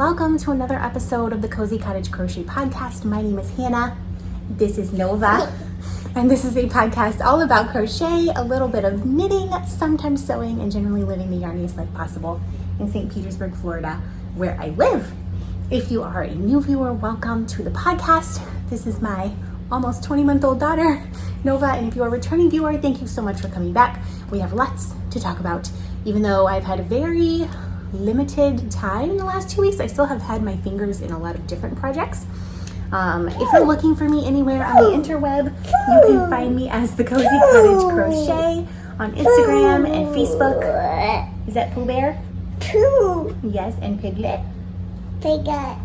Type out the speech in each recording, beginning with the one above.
welcome to another episode of the Cozy Cottage Crochet podcast. My name is Hannah. This is Nova. And this is a podcast all about crochet, a little bit of knitting, sometimes sewing, and generally living the yarniest life possible in St. Petersburg, Florida, where I live. If you are a new viewer, welcome to the podcast. This is my almost 20-month-old daughter, Nova, and if you are a returning viewer, thank you so much for coming back. We have lots to talk about. Even though I've had a very limited time in the last 2 weeks, I still have had my fingers in a lot of different projects. If you're looking for me anywhere on the interweb, you can find me as the Cozy Cottage Crochet on Instagram and Facebook. Is that Pooh Bear? Pooh. Yes, and Piglet. Piglet.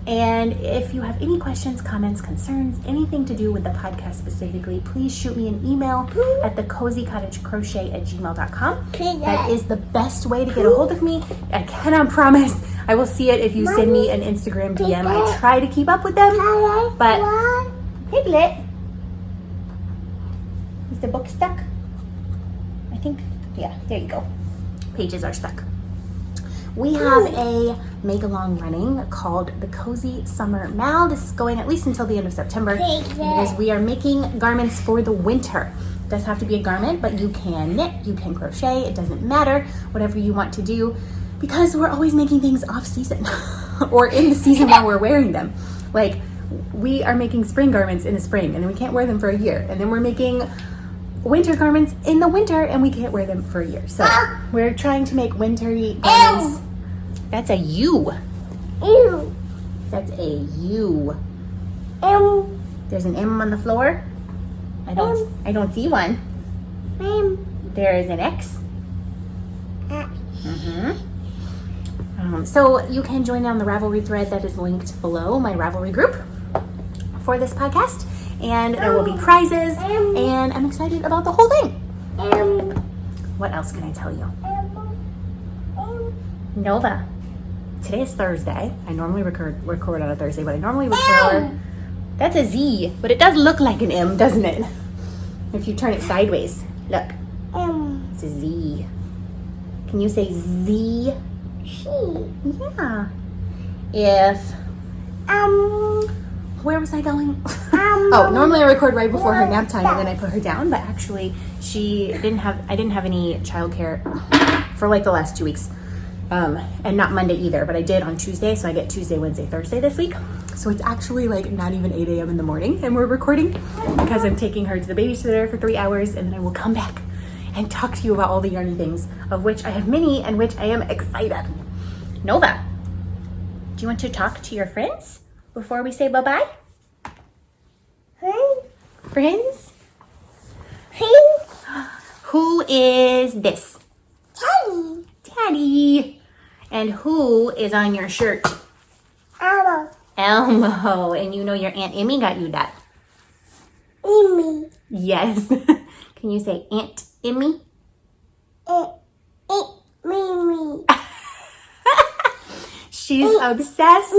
And if you have any questions, comments, concerns, anything to do with the podcast specifically, please shoot me an email at thecozycottagecrochet@gmail.com. That is the best way to get a hold of me. I cannot promise I will see it if you send me an Instagram DM. I try to keep up with them, but Piglet, is the book stuck? I think, yeah, there you go. Pages are stuck. We have a make-along running called the Cozy Summer Mal. This is going at least until the end of September because we are making garments for the winter. It does have to be a garment, but you can knit, you can crochet, it doesn't matter, whatever you want to do, because we're always making things off-season or in the season while we're wearing them. Like, we are making spring garments in the spring, and then we can't wear them for a year, and then we're making winter garments in the winter and we can't wear them for a year. So we're trying to make wintry garments. That's a U. Ew. That's a U. M. There's an M on the floor. I don't see one. M. There is an X. X. So you can join on the Ravelry thread that is linked below, my Ravelry group for this podcast. And there will be prizes, and I'm excited about the whole thing. What else can I tell you? Nova, today is Thursday. I normally record on a Thursday, but I normally record. That's a Z, but it does look like an M, doesn't it? If you turn it sideways, look. It's a Z. Can you say Z? Yeah. If where was I going? Oh, normally I record right before her nap time and then I put her down, but actually I didn't have any childcare for like the last 2 weeks. And not Monday either, but I did on Tuesday, so I get Tuesday, Wednesday, Thursday this week. So it's actually like not even 8 a.m. in the morning and we're recording because I'm taking her to the babysitter for 3 hours and then I will come back and talk to you about all the yarny things, of which I have many and which I am excited. Nova, do you want to talk to your friends before we say bye-bye? Friends? Who is this? Daddy. Daddy. And who is on your shirt? Elmo. Elmo. And you know your Aunt Emmy got you that. Emmy. Yes. Can you say Aunt Emmy? Mimi. She's obsessed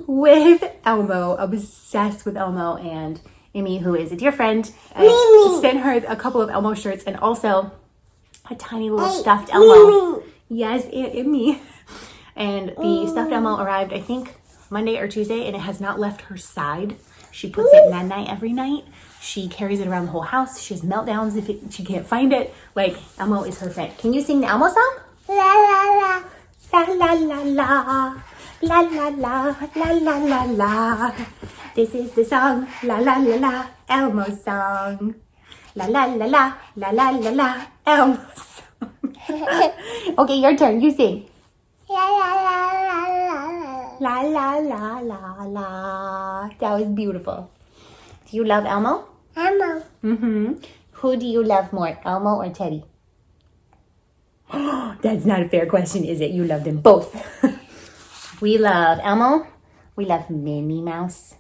with Elmo. Obsessed with Elmo, and Emmy, who is a dear friend, I sent her a couple of Elmo shirts and also a tiny little stuffed Elmo. Yes, Aunt Emmy. And the stuffed Elmo arrived, I think, Monday or Tuesday, and it has not left her side. She puts it night every night. She carries it around the whole house. She has meltdowns if she can't find it. Like, Elmo is her friend. Can you sing the Elmo song? La la la. La la la la. La la la. La la la la. This is the song. La la la la. Elmo song. La la la la. La la la la. Elmo song. Okay, your turn. You sing. La la la la la. La la la la la. That was beautiful. Do you love Elmo? Elmo. Who do you love more, Elmo or Teddy? That's not a fair question, is it? You love them both. We love Elmo. We love Minnie Mouse.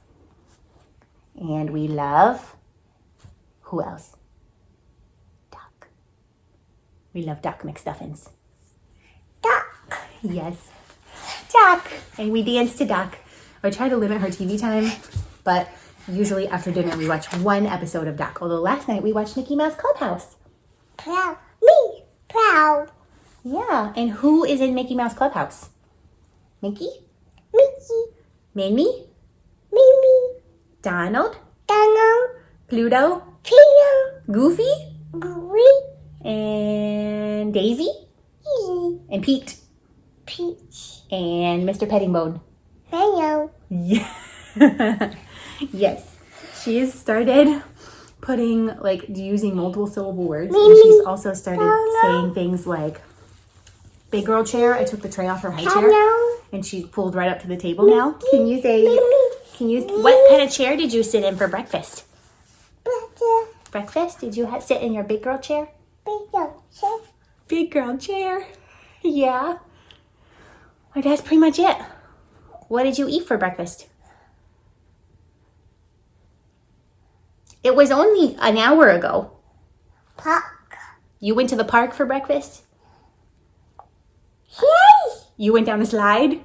And we love... who else? Duck. We love Duck McStuffins. Duck. Yes. Duck. And we dance to Duck. I try to limit her TV time, but usually after dinner we watch one episode of Duck. Although last night we watched Mickey Mouse Clubhouse. Me. Proud. Yeah. And who is in Mickey Mouse Clubhouse? Mickey? Mickey, Minnie? Mimi, Donald? Donald, Pluto? Peter, Goofy? Gooey, And Daisy? Easy, And Pete? Peach, And Mr. Pettingbone? Hello, Yeah. Yes. She has started putting, like, using multiple syllable words. And she's also started saying things like, big girl chair. I took the tray off her high chair. Hello, And she pulled right up to the table now. Can you say, Mimi, what kind of chair did you sit in for breakfast? Butter, Breakfast? Did you sit in your big girl chair? Peter, Chef, Big girl chair. Yeah. Well, that's pretty much it. What did you eat for breakfast? It was only an hour ago. Park, You went to the park for breakfast? Yes, You went down the slide?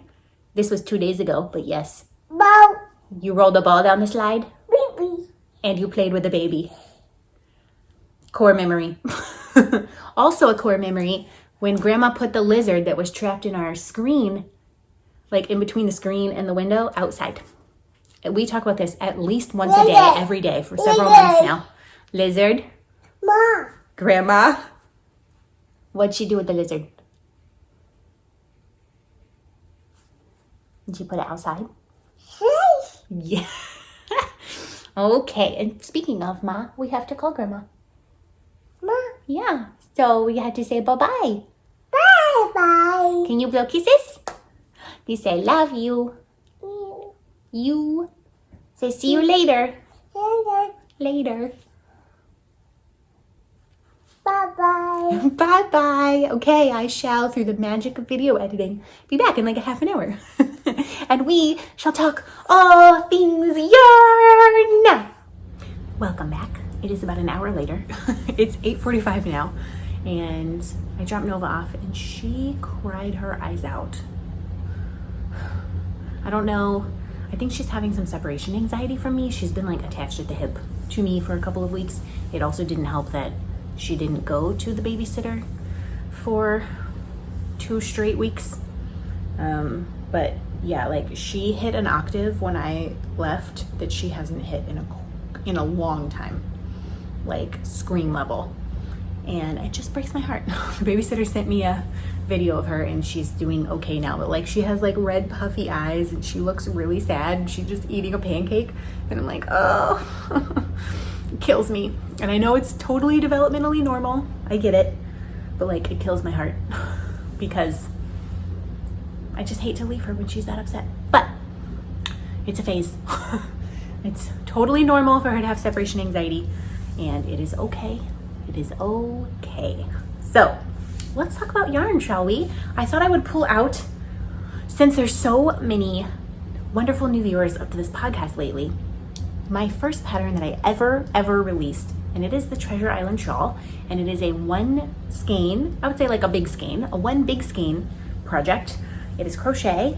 This was 2 days ago, but yes. Bow, You rolled a ball down the slide Baby, and you played with a baby. Core memory. Also a core memory when Grandma put the lizard that was trapped in our screen, like in between the screen and the window, outside. And we talk about this at least once a day, every day for several months now. Lizard. Ma, Grandma. What'd she do with the lizard? Did she put it outside? Yes, Yeah. Okay, and speaking of Ma, we have to call Grandma. Ma, Yeah, so we had to say bye-bye. bye-bye, Can you blow kisses? You say love you. You. Say see you later. Later. bye-bye, Bye-bye. Okay, I shall, through the magic of video editing, be back in like a half an hour. And we shall talk all things yarn. Welcome back. It is about an hour later. It's 8:45 now. And I dropped Nova off and she cried her eyes out. I don't know. I think she's having some separation anxiety from me. She's been like attached at the hip to me for a couple of weeks. It also didn't help that she didn't go to the babysitter for 2 straight weeks. But yeah, like she hit an octave when I left that she hasn't hit in a long time, like scream level. And it just breaks my heart. The babysitter sent me a video of her and she's doing okay now, but like she has like red puffy eyes and she looks really sad and she's just eating a pancake and I'm like, oh. It kills me. And I know it's totally developmentally normal, I get it, but like it kills my heart because I just hate to leave her when she's that upset. But it's a phase. It's totally normal for her to have separation anxiety and it is okay. It is okay. So let's talk about yarn, shall we? I thought I would pull out, since there's so many wonderful new viewers up to this podcast lately, my first pattern that I ever released, and it is the Treasure Island shawl, and it is a 1 skein, I would say like a big skein, a 1 big skein project. It is crochet,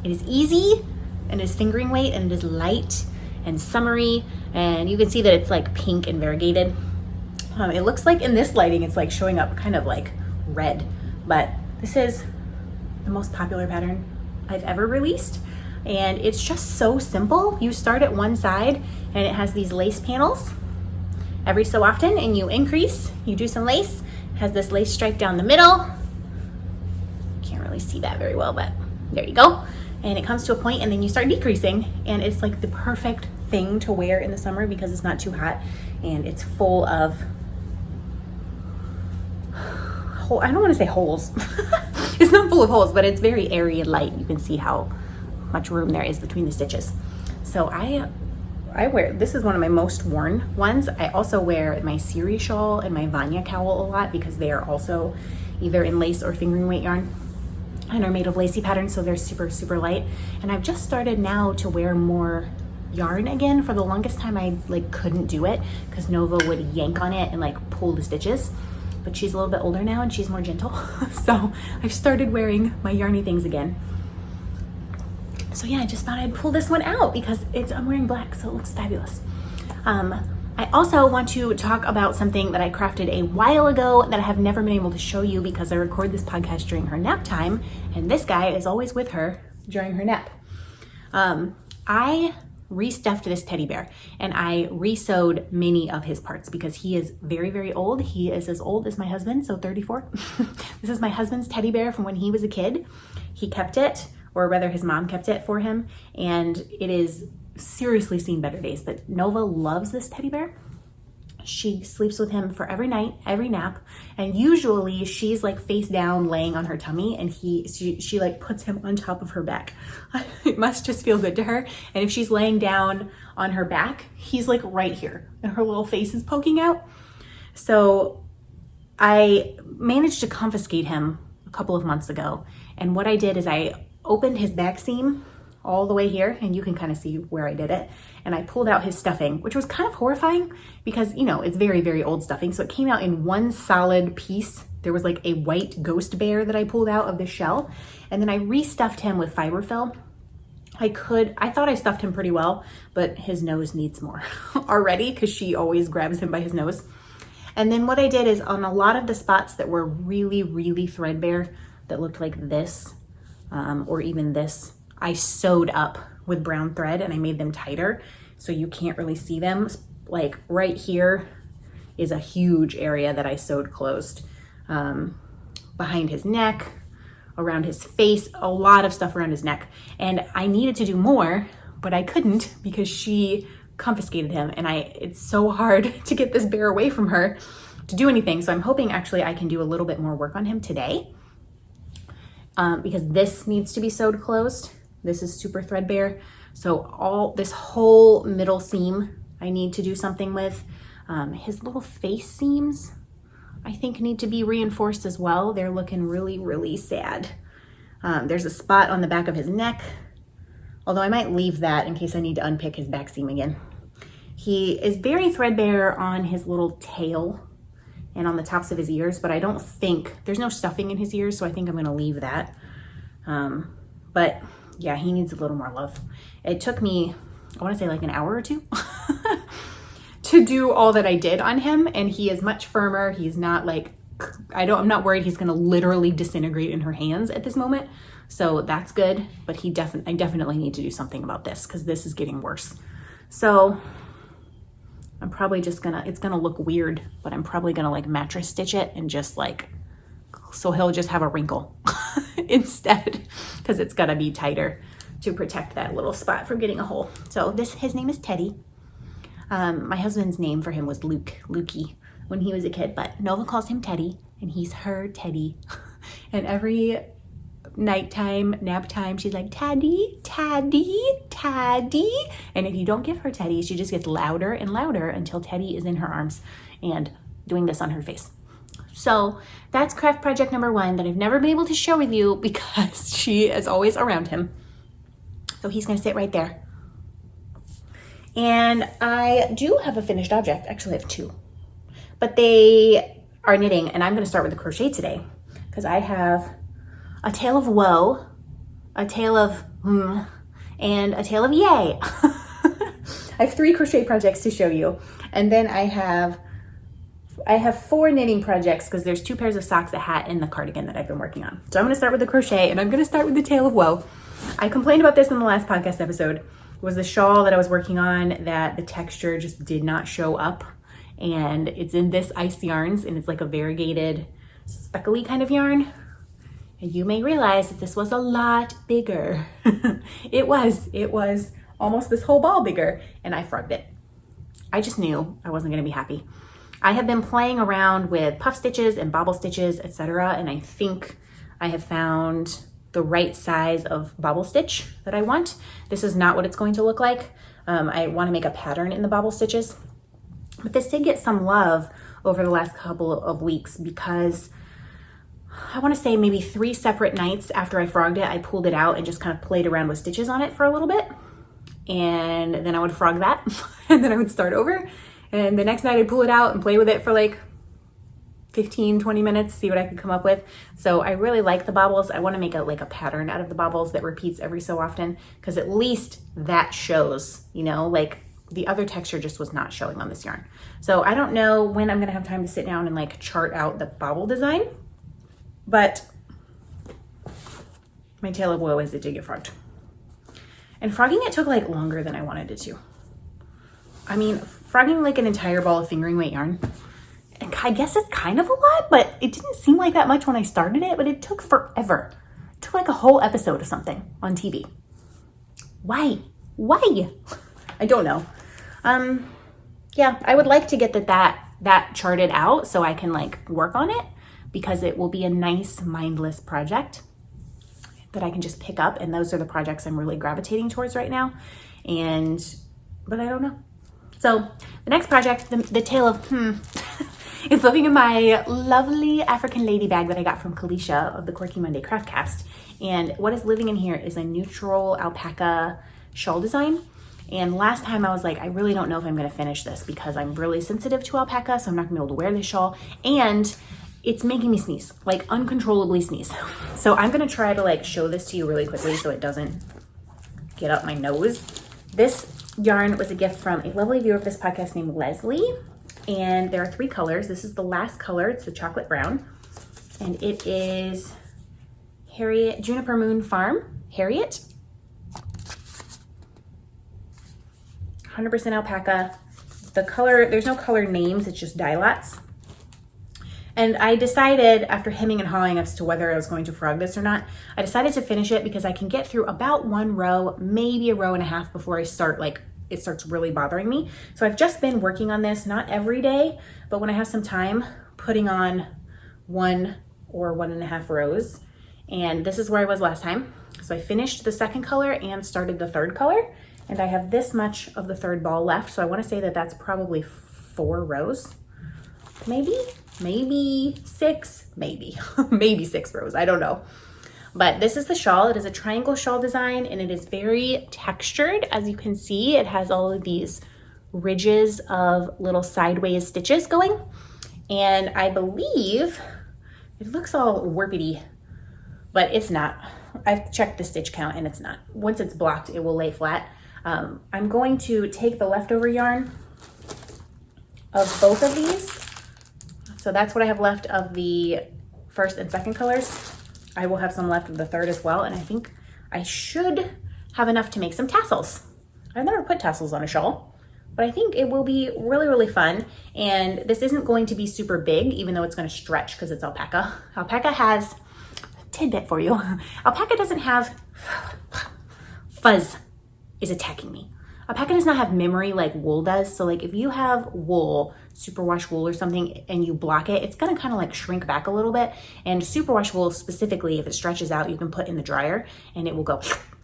it is easy, and it is fingering weight, and it is light and summery, and you can see that it's like pink and variegated. It looks like in this lighting, it's like showing up kind of like red, but this is the most popular pattern I've ever released. And it's just so simple. You start at one side and it has these lace panels every so often and you increase, you do some lace, it has this lace stripe down the middle. Can't really see that very well, but there you go. And it comes to a point and then you start decreasing and it's like the perfect thing to wear in the summer because it's not too hot and it's full of, I don't want to say holes. It's not full of holes, but it's very airy and light. You can see how much room there is between the stitches. So I wear, this is one of my most worn ones. I also wear my Siri shawl and my Vanya cowl a lot because they are also either in lace or fingering weight yarn and are made of lacy patterns, so they're super light. And I've just started now to wear more yarn again. For the longest time I like couldn't do it because Nova would yank on it and like pull the stitches, but she's a little bit older now and she's more gentle. So I've started wearing my yarny things again. So yeah, I just thought I'd pull this one out because I'm wearing black, so it looks fabulous. I also want to talk about something that I crafted a while ago that I have never been able to show you because I record this podcast during her nap time, and this guy is always with her during her nap. I restuffed this teddy bear and I resewed many of his parts because he is very, very old. He is as old as my husband, so 34. This is my husband's teddy bear from when he was a kid. He kept it, or rather his mom kept it for him, and it is seriously seen better days. But Nova loves this teddy bear. She sleeps with him for every night, every nap, and usually she's like face down laying on her tummy, and she like puts him on top of her back. It must just feel good to her. And if she's laying down on her back, he's like right here and her little face is poking out. So I managed to confiscate him a couple of months ago, and what I did is I opened his back seam all the way here, and you can kind of see where I did it. And I pulled out his stuffing, which was kind of horrifying because, you know, it's very, very old stuffing. So it came out in one solid piece. There was like a white ghost bear that I pulled out of the shell. And then I restuffed him with fiberfill. I thought I stuffed him pretty well, but his nose needs more already because she always grabs him by his nose. And then what I did is on a lot of the spots that were really, really threadbare, that looked like this, or even this, I sewed up with brown thread and I made them tighter so you can't really see them. Like right here is a huge area that I sewed closed. Behind his neck, around his face, a lot of stuff around his neck. And I needed to do more, but I couldn't because she confiscated him, and it's so hard to get this bear away from her to do anything. So I'm hoping actually I can do a little bit more work on him today, because this needs to be sewed closed. This is super threadbare. So this whole middle seam I need to do something with. His little face seams I think need to be reinforced as well. They're looking really, really sad. There's a spot on the back of his neck, although I might leave that in case I need to unpick his back seam again. He is very threadbare on his little tail and on the tops of his ears, but I don't think, there's no stuffing in his ears, so I think I'm gonna leave that. But yeah, he needs a little more love. It took me, I wanna say like an hour or two to do all that I did on him, and he is much firmer. He's not like, I'm not worried he's gonna literally disintegrate in her hands at this moment. So that's good, but I definitely need to do something about this because this is getting worse. So I'm probably just it's gonna look weird, but I'm probably gonna like mattress stitch it and just like, so he'll just have a wrinkle instead, because it's gotta be tighter to protect that little spot from getting a hole. So his name is Teddy. My husband's name for him was Lukey, when he was a kid, but Nova calls him Teddy, and he's her Teddy. And every nighttime, nap time, she's like, Teddy, Teddy, Teddy. And if you don't give her Teddy, she just gets louder and louder until Teddy is in her arms and doing this on her face. So that's craft project number 1 that I've never been able to share with you because she is always around him. So he's gonna sit right there. And I do have a finished object. Actually, I have 2. But they are knitting, and I'm gonna start with the crochet today because I have a tale of woe, a tale of and a tale of yay. I have 3 crochet projects to show you. And then I have 4 knitting projects because there's 2 pairs of socks, a hat, and the cardigan that I've been working on. So I'm gonna start with the crochet, and I'm gonna start with the tale of woe. I complained about this in the last podcast episode. It was the shawl that I was working on that the texture just did not show up. And it's in this ice yarns, and it's like a variegated speckly kind of yarn. And you may realize that this was a lot bigger. It was almost this whole ball bigger, and I frogged it. I just knew I wasn't gonna be happy. I have been playing around with puff stitches and bobble stitches, etc. And I think I have found the right size of bobble stitch that I want. This is not what it's going to look like. I wanna make a pattern in the bobble stitches. But this did get some love over the last couple of weeks because I want to say maybe 3 separate nights after I frogged it, I pulled it out and just kind of played around with stitches on it for a little bit. And then I would frog that and then I would start over. And the next night I'd pull it out and play with it for like 15, 20 minutes, see what I could come up with. So I really like the bobbles. I want to make a pattern out of the bobbles that repeats every so often, because at least that shows, you know, like the other texture just was not showing on this yarn. So I don't know when I'm gonna have time to sit down and like chart out the bobble design, but my tail of woe is it did get frogged. And frogging it took like longer than I wanted it to. I mean, frogging like an entire ball of fingering weight yarn, I guess it's kind of a lot, but it didn't seem like that much when I started it, but it took forever. It took like a whole episode of something on TV. Why? I don't know. Yeah, I would like to get that charted out so I can like work on it, because it will be a nice mindless project that I can just pick up. And those are the projects I'm really gravitating towards right now. But I don't know. So the next project, the tale of is living in my lovely African lady bag that I got from Kalisha of the Quirky Monday Craft Cast. And what is living in here is a neutral alpaca shawl design. And last time I was like, I really don't know if I'm gonna finish this because I'm really sensitive to alpaca, so I'm not gonna be able to wear this shawl. And it's making me sneeze, like uncontrollably sneeze. So I'm gonna try to like show this to you really quickly so it doesn't get up my nose. This yarn was a gift from a lovely viewer of this podcast named Leslie. And there are 3 colors. This is the last color, it's the chocolate brown. And it is Harriet, Juniper Moon Farm, Harriet. 100% alpaca. The color, there's no color names, it's just dye lots. And I decided after hemming and hawing as to whether I was going to frog this or not, I decided to finish it because I can get through about 1 row, maybe a row and a half before I start it starts really bothering me. So I've just been working on this, not every day, but when I have some time, putting on 1 or 1.5 rows. And this is where I was last time. So I finished the 2nd color and started the 3rd color. And I have this much of the 3rd ball left. So I want to say that that's probably 4 rows, maybe 6, maybe 6 rows. I don't know. But this is the shawl. It is a triangle shawl design and it is very textured. As you can see, it has all of these ridges of little sideways stitches going. And I believe it looks all warpity, but it's not. I've checked the stitch count and it's not. Once it's blocked, it will lay flat. I'm going to take the leftover yarn of both of these. So that's what I have left of the 1st and 2nd colors. I will have some left of the 3rd as well. And I think I should have enough to make some tassels. I've never put tassels on a shawl, but I think it will be really, really fun. And this isn't going to be super big, even though it's going to stretch because it's alpaca. Alpaca has a tidbit for you. Alpaca doesn't have fuzz is attacking me. Alpaca does not have memory like wool does. So like if you have wool, superwash wool or something, and you block it, it's gonna kind of like shrink back a little bit. And superwash wool specifically, if it stretches out, you can put in the dryer and it will go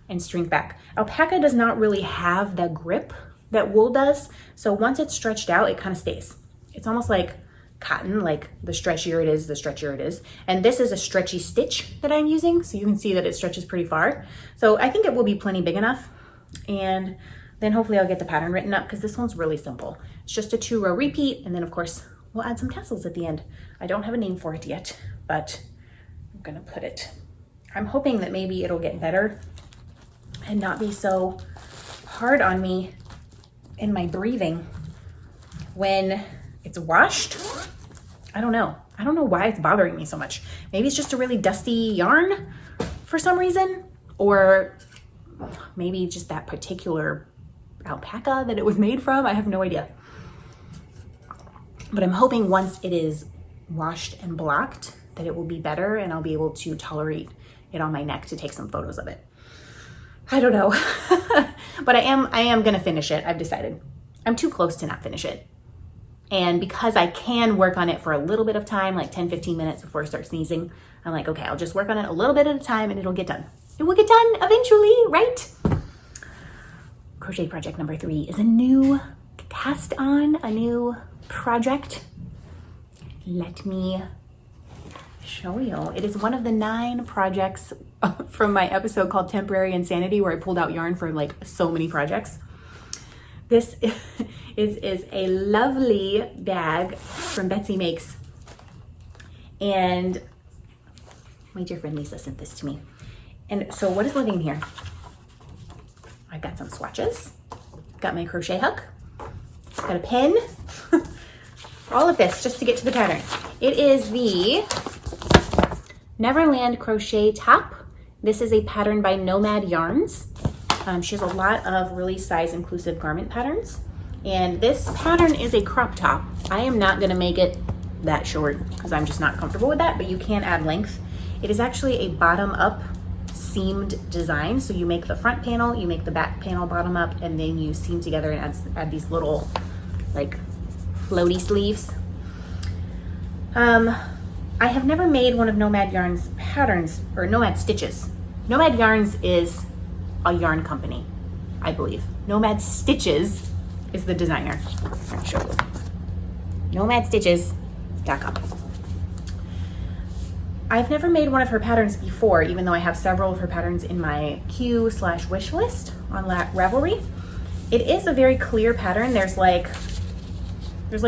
and shrink back. Alpaca does not really have the grip that wool does. So once it's stretched out, it kind of stays. It's almost like cotton, like the stretchier it is, the stretchier it is. And this is a stretchy stitch that I'm using. So you can see that it stretches pretty far. So I think it will be plenty big enough. And then hopefully I'll get the pattern written up because this one's really simple. It's just a 2-row repeat. And then of course we'll add some tassels at the end. I don't have a name for it yet, but I'm gonna put it. I'm hoping that maybe it'll get better and not be so hard on me in my breathing when it's washed. I don't know. I don't know why it's bothering me so much. Maybe it's just a really dusty yarn for some reason, or maybe just that particular alpaca that it was made from. I have no idea. But I'm hoping once it is washed and blocked that it will be better and I'll be able to tolerate it on my neck to take some photos of it. I don't know. But I am gonna finish it. I've decided. I'm too close to not finish it. And because I can work on it for a little bit of time, like 10-15 minutes before I start sneezing, I'm like, okay, I'll just work on it a little bit at a time and it'll get done. It will get done eventually, right? Crochet project number 3 is a new cast on, a new project. Let me show you. It is one of the 9 projects from my episode called Temporary Insanity, where I pulled out yarn for like so many projects. This is a lovely bag from Betsy Makes. And my dear friend Lisa sent this to me. And so what is living in here? I've got some swatches, got my crochet hook, got a pin, all of this just to get to the pattern. It is the Neverland Crochet Top This is a pattern by Nomad Yarns. She has a lot of really size inclusive garment patterns. And this pattern is a crop top. I am not gonna make it that short because I'm just not comfortable with that, but you can add length. It is actually a bottom up seamed design. So you make the front panel, you make the back panel bottom up, and then you seam together and add these little like floaty sleeves. I have never made one of Nomad Yarns patterns or Nomad Stitches. Nomad Yarns is a yarn company, I believe. Nomad Stitches is the designer. I'll show you. NomadStitches.com. I've never made one of her patterns before, even though I have several of her patterns in my queue/wish list on Ravelry. It is a very clear pattern. There's like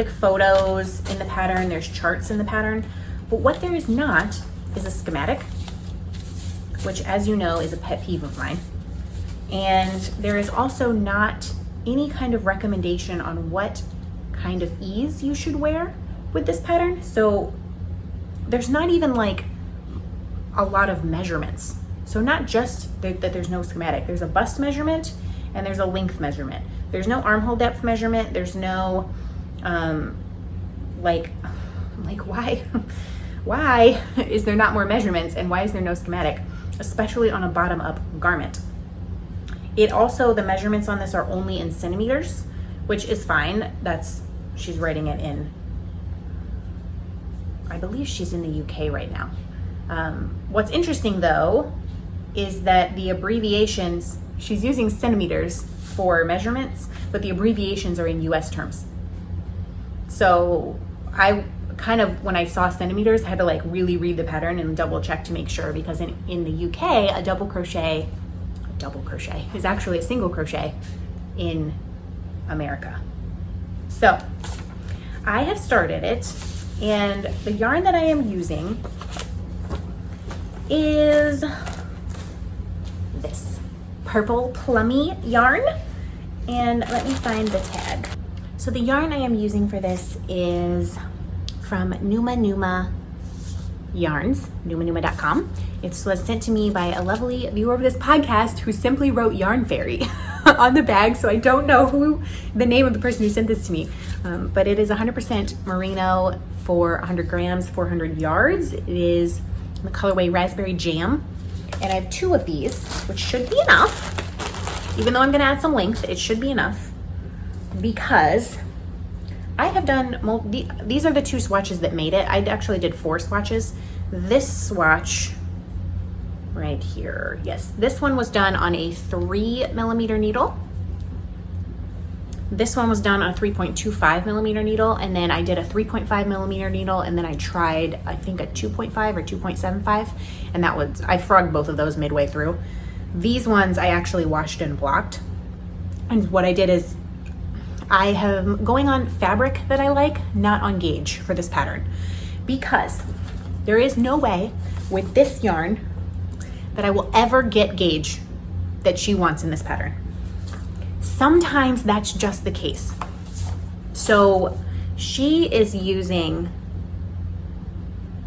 photos in the pattern, there's charts in the pattern, but what there is not is a schematic, which, as you know, is a pet peeve of mine. And there is also not any kind of recommendation on what kind of ease you should wear with this pattern. So there's not even like a lot of measurements. So not just that there's no schematic, there's a bust measurement and there's a length measurement. There's no armhole depth measurement. There's no like why is there not more measurements, and why is there no schematic, especially on a bottom up garment? It also, the measurements on this are only in centimeters, which is fine. She's writing it in, I believe she's in the UK right now. What's interesting though, is that the abbreviations, she's using centimeters for measurements, but the abbreviations are in US terms. So I kind of, when I saw centimeters, I had to like really read the pattern and double check to make sure, because in the UK, a double crochet is actually a single crochet in America. So I have started it, and the yarn that I am using is this purple plummy yarn, and let me find the tag. So the yarn I am using for this is from Numa Yarns, numanuma.com. It was sent to me by a lovely viewer of this podcast who simply wrote Yarn Fairy on the bag, so I don't know the name of the person who sent this to me, but it is 100% merino for 100 grams, 400 yards. It is in the colorway Raspberry Jam, and I have 2 of these, which should be enough. Even though I'm gonna add some length, it should be enough, because I have done, these are the 2 swatches that made it. I actually did 4 swatches. This swatch right here, yes, this one was done on a 3mm needle. This one was done on a 3.25mm needle, and then I did a 3.5mm needle, and then I tried, I think, a 2.5 or 2.75, and I frogged both of those midway through. These ones I actually washed and blocked, and what I did is I have going on fabric that I like, not on gauge for this pattern, because there is no way with this yarn that I will ever get gauge that she wants in this pattern. Sometimes that's just the case. So she is using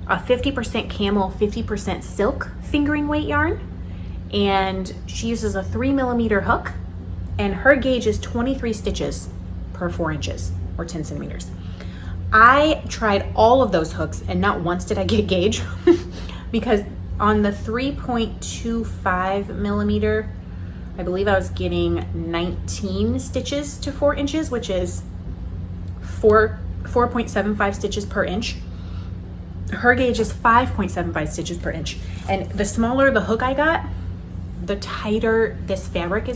a 50% camel, 50% silk fingering weight yarn, and she uses a 3mm hook, and her gauge is 23 stitches per 4 inches or 10 centimeters. I tried all of those hooks and not once did I get gauge because on the 3.25mm, I believe I was getting 19 stitches to 4 inches, which is 4.75 stitches per inch. Her gauge is 5.75 stitches per inch. And the smaller the hook I got, the tighter this fabric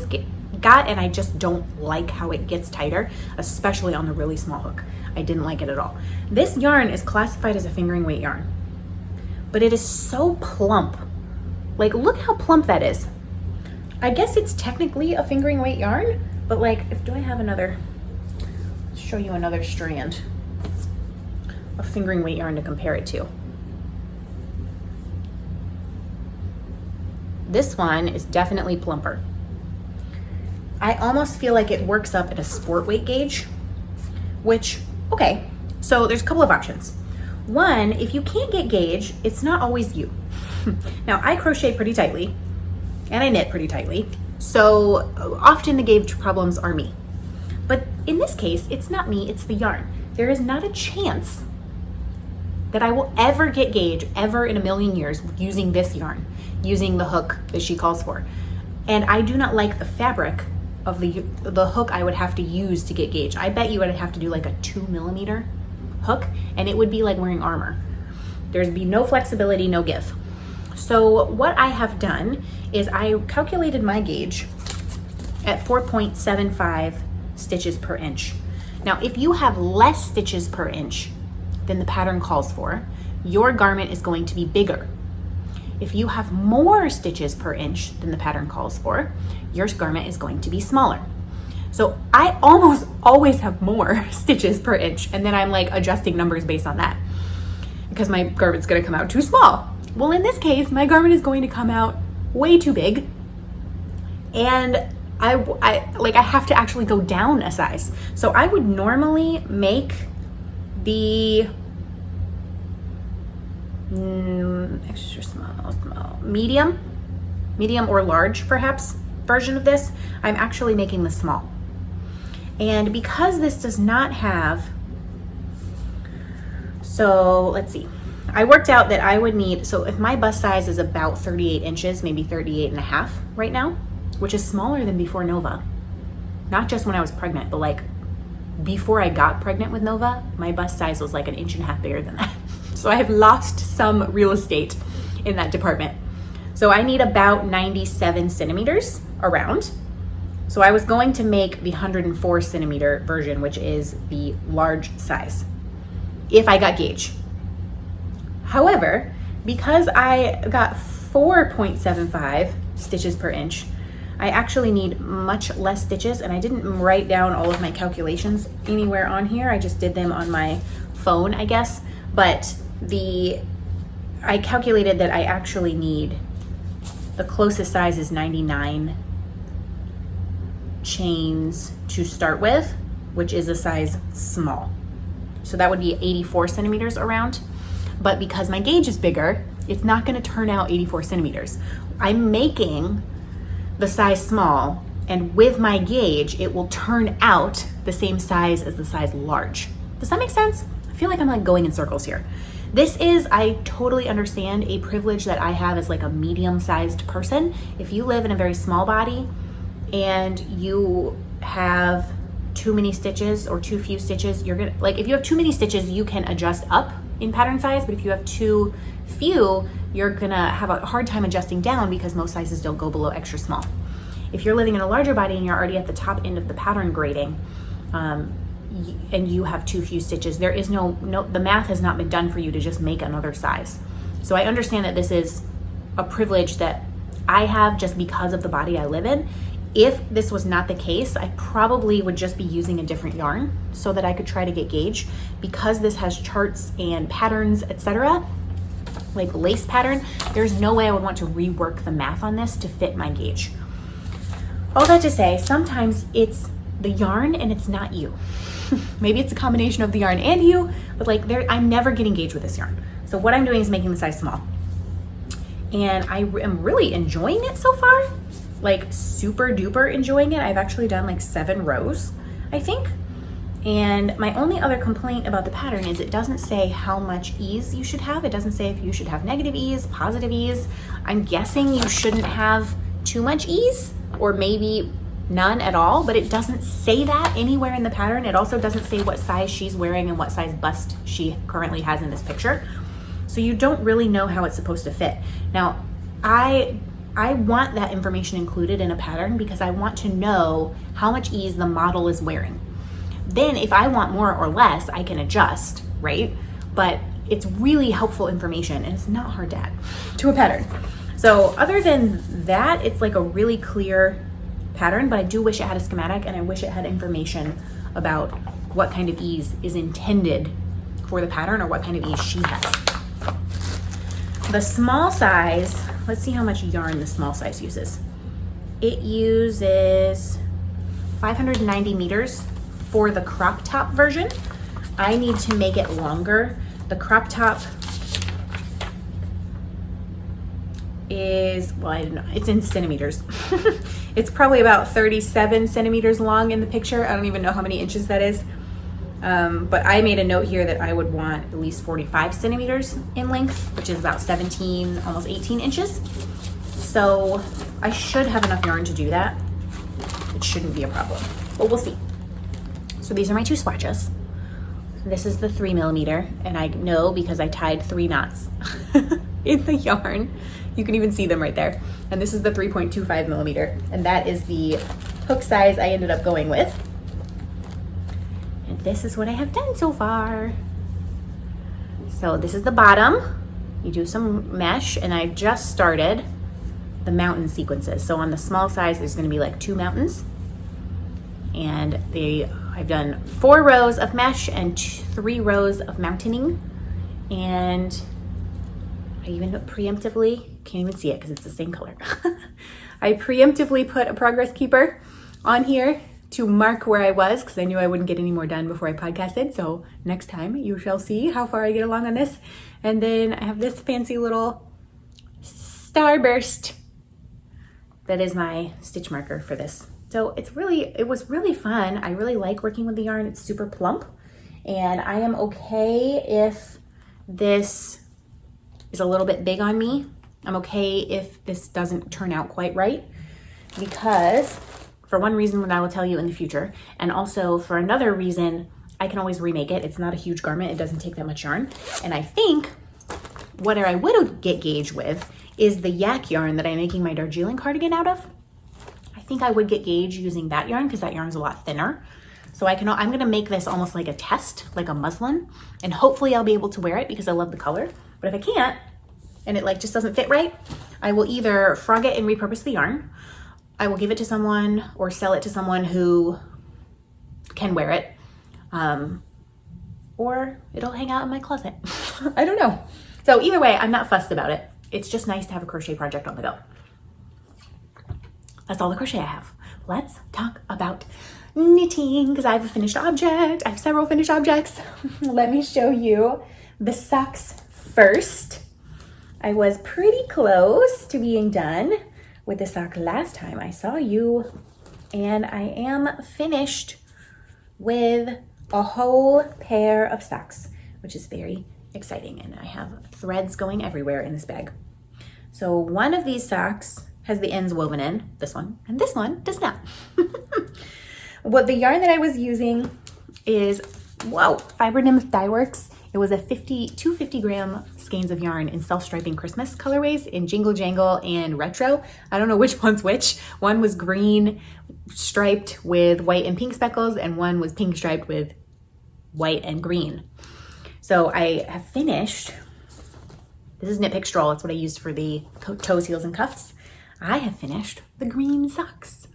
got, and I just don't like how it gets tighter, especially on the really small hook. I didn't like it at all. This yarn is classified as a fingering weight yarn, but it is so plump. Like, look how plump that is. I guess it's technically a fingering weight yarn, but like, do I have another, let's show you another strand of fingering weight yarn to compare it to. This one is definitely plumper. I almost feel like it works up at a sport weight gauge, which, okay, so there's a couple of options. One, if you can't get gauge, it's not always you. Now I crochet pretty tightly and I knit pretty tightly, so often the gauge problems are me. But in this case, it's not me, it's the yarn. There is not a chance that I will ever get gauge ever in a million years using this yarn, using the hook that she calls for. And I do not like the fabric of the hook I would have to use to get gauge. I bet you I'd have to do like a 2mm hook, and it would be like wearing armor. There'd be no flexibility, no give. So what I have done is I calculated my gauge at 4.75 stitches per inch. Now, if you have less stitches per inch than the pattern calls for, your garment is going to be bigger. If you have more stitches per inch than the pattern calls for, your garment is going to be smaller. So I almost always have more stitches per inch, and then I'm like adjusting numbers based on that because my garment's gonna come out too small. Well, in this case, my garment is going to come out way too big, and I have to actually go down a size. So I would normally make the extra small, medium or large perhaps version of this. I'm actually making the small. And because this does not have, so let's see, I worked out that I would need, so if my bust size is about 38 inches, maybe 38.5 right now, which is smaller than before Nova. Not just when I was pregnant, but like before I got pregnant with Nova, my bust size was like 1.5 inches bigger than that. So I have lost some real estate in that department. So I need about 97 centimeters around. So I was going to make the 104 centimeter version, which is the large size, if I got gauge. However, because I got 4.75 stitches per inch, I actually need much less stitches, and I didn't write down all of my calculations anywhere on here. I just did them on my phone, I guess. But I calculated that I actually need, the closest size is 99 chains to start with, which is a size small. So that would be 84 centimeters around. But because my gauge is bigger, it's not gonna turn out 84 centimeters. I'm making the size small, and with my gauge, it will turn out the same size as the size large. Does that make sense? I feel like I'm like going in circles here. This is, I totally understand, a privilege that I have as like a medium-sized person. If you live in a very small body and you have too many stitches or too few stitches, you're gonna, like if you have too many stitches, you can adjust up in pattern size, but if you have too few, you're gonna have a hard time adjusting down because most sizes don't go below extra small. If you're living in a larger body and you're already at the top end of the pattern grading, and you have too few stitches, there is no, the math has not been done for you to just make another size. So I understand that this is a privilege that I have just because of the body I live in. If this was not the case, I probably would just be using a different yarn so that I could try to get gauge. Because this has charts and patterns, etc., like lace pattern, there's no way I would want to rework the math on this to fit my gauge. All that to say, sometimes it's the yarn and it's not you. Maybe it's a combination of the yarn and you, but like I'm never getting gauge with this yarn. So what I'm doing is making the size small. And I am really enjoying it so far, like super duper enjoying it. I've actually done like 7 rows, I think. And my only other complaint about the pattern is it doesn't say how much ease you should have. It doesn't say if you should have negative ease, positive ease. I'm guessing you shouldn't have too much ease, or maybe none at all, but it doesn't say that anywhere in the pattern. It also doesn't say what size she's wearing and what size bust she currently has in this picture. So you don't really know how it's supposed to fit. Now, I want that information included in a pattern because I want to know how much ease the model is wearing. Then if I want more or less, I can adjust, right? But it's really helpful information and it's not hard to add to a pattern. So other than that, it's like a really clear pattern, but I do wish it had a schematic and I wish it had information about what kind of ease is intended for the pattern or what kind of ease she has. The small size, let's see how much yarn the small size uses. It uses 590 meters for the crop top version. I need to make it longer. The crop top is, well, I don't know, it's in centimeters. It's probably about 37 centimeters long in the picture. I don't even know how many inches that is. But I made a note here that I would want at least 45 centimeters in length, which is about 17, almost 18 inches. So I should have enough yarn to do that. It shouldn't be a problem, but we'll see. So these are my two swatches. This is the 3mm, and I know because I tied 3 knots in the yarn. You can even see them right there. And this is the 3.25mm, and that is the hook size I ended up going with. And this is what I have done so far. So this is the bottom. You do some mesh, and I just started the mountain sequences. So on the small size, there's gonna be like 2 mountains. And I've done 4 rows of mesh and 3 rows of mountaining. And I even preemptively, can't even see it because it's the same color. I preemptively put a progress keeper on here to mark where I was because I knew I wouldn't get any more done before I podcasted. So next time you shall see how far I get along on this. And then I have this fancy little starburst that is my stitch marker for this. So it was really fun. I really like working with the yarn. It's super plump, and I am okay if this is a little bit big on me. I'm okay if this doesn't turn out quite right, because for one reason, what I will tell you in the future, and also for another reason, I can always remake it. It's not a huge garment. It doesn't take that much yarn. And I think what I would get gauge with is the yak yarn that I'm making my Darjeeling cardigan out of. I think I would get gauge using that yarn because that yarn's a lot thinner. So I'm gonna make this almost like a test, like a muslin, and hopefully I'll be able to wear it because I love the color. But if I can't, and it like just doesn't fit right, I will either frog it and repurpose the yarn. I will give it to someone or sell it to someone who can wear it. Or it'll hang out in my closet. I don't know. So either way, I'm not fussed about it. It's just nice to have a crochet project on the go. That's all the crochet I have. Let's talk about knitting because I have a finished object. I have several finished objects. Let me show you the socks first. I was pretty close to being done with the sock last time I saw you, and I am finished with a whole pair of socks, which is very exciting, and I have threads going everywhere in this bag. So one of these socks has the ends woven in, this one, and this one does not. What the yarn that I was using is, Fiber Nymph Dyeworks. It was a 250-gram skeins of yarn in self-striping Christmas colorways in Jingle Jangle and Retro. I don't know which one's which. One was green striped with white and pink speckles, and one was pink striped with white and green. So I have finished, this is Knit Pick Stroll. It's what I used for the toes, heels, and cuffs. I have finished the green socks.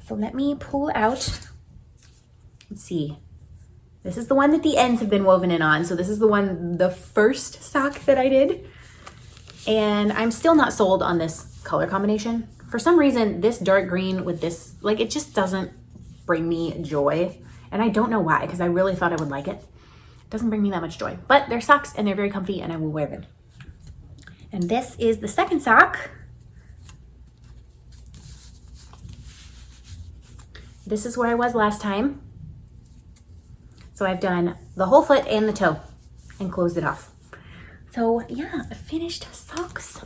So let me pull out, let's see. This is the one that the ends have been woven in on. So this is the first sock that I did. And I'm still not sold on this color combination. For some reason, this dark green with this, like, it just doesn't bring me joy. And I don't know why, because I really thought I would like it. It doesn't bring me that much joy. But they're socks and they're very comfy and I will wear them. And this is the second sock. This is where I was last time. So I've done the whole foot and the toe and closed it off. So yeah, finished socks.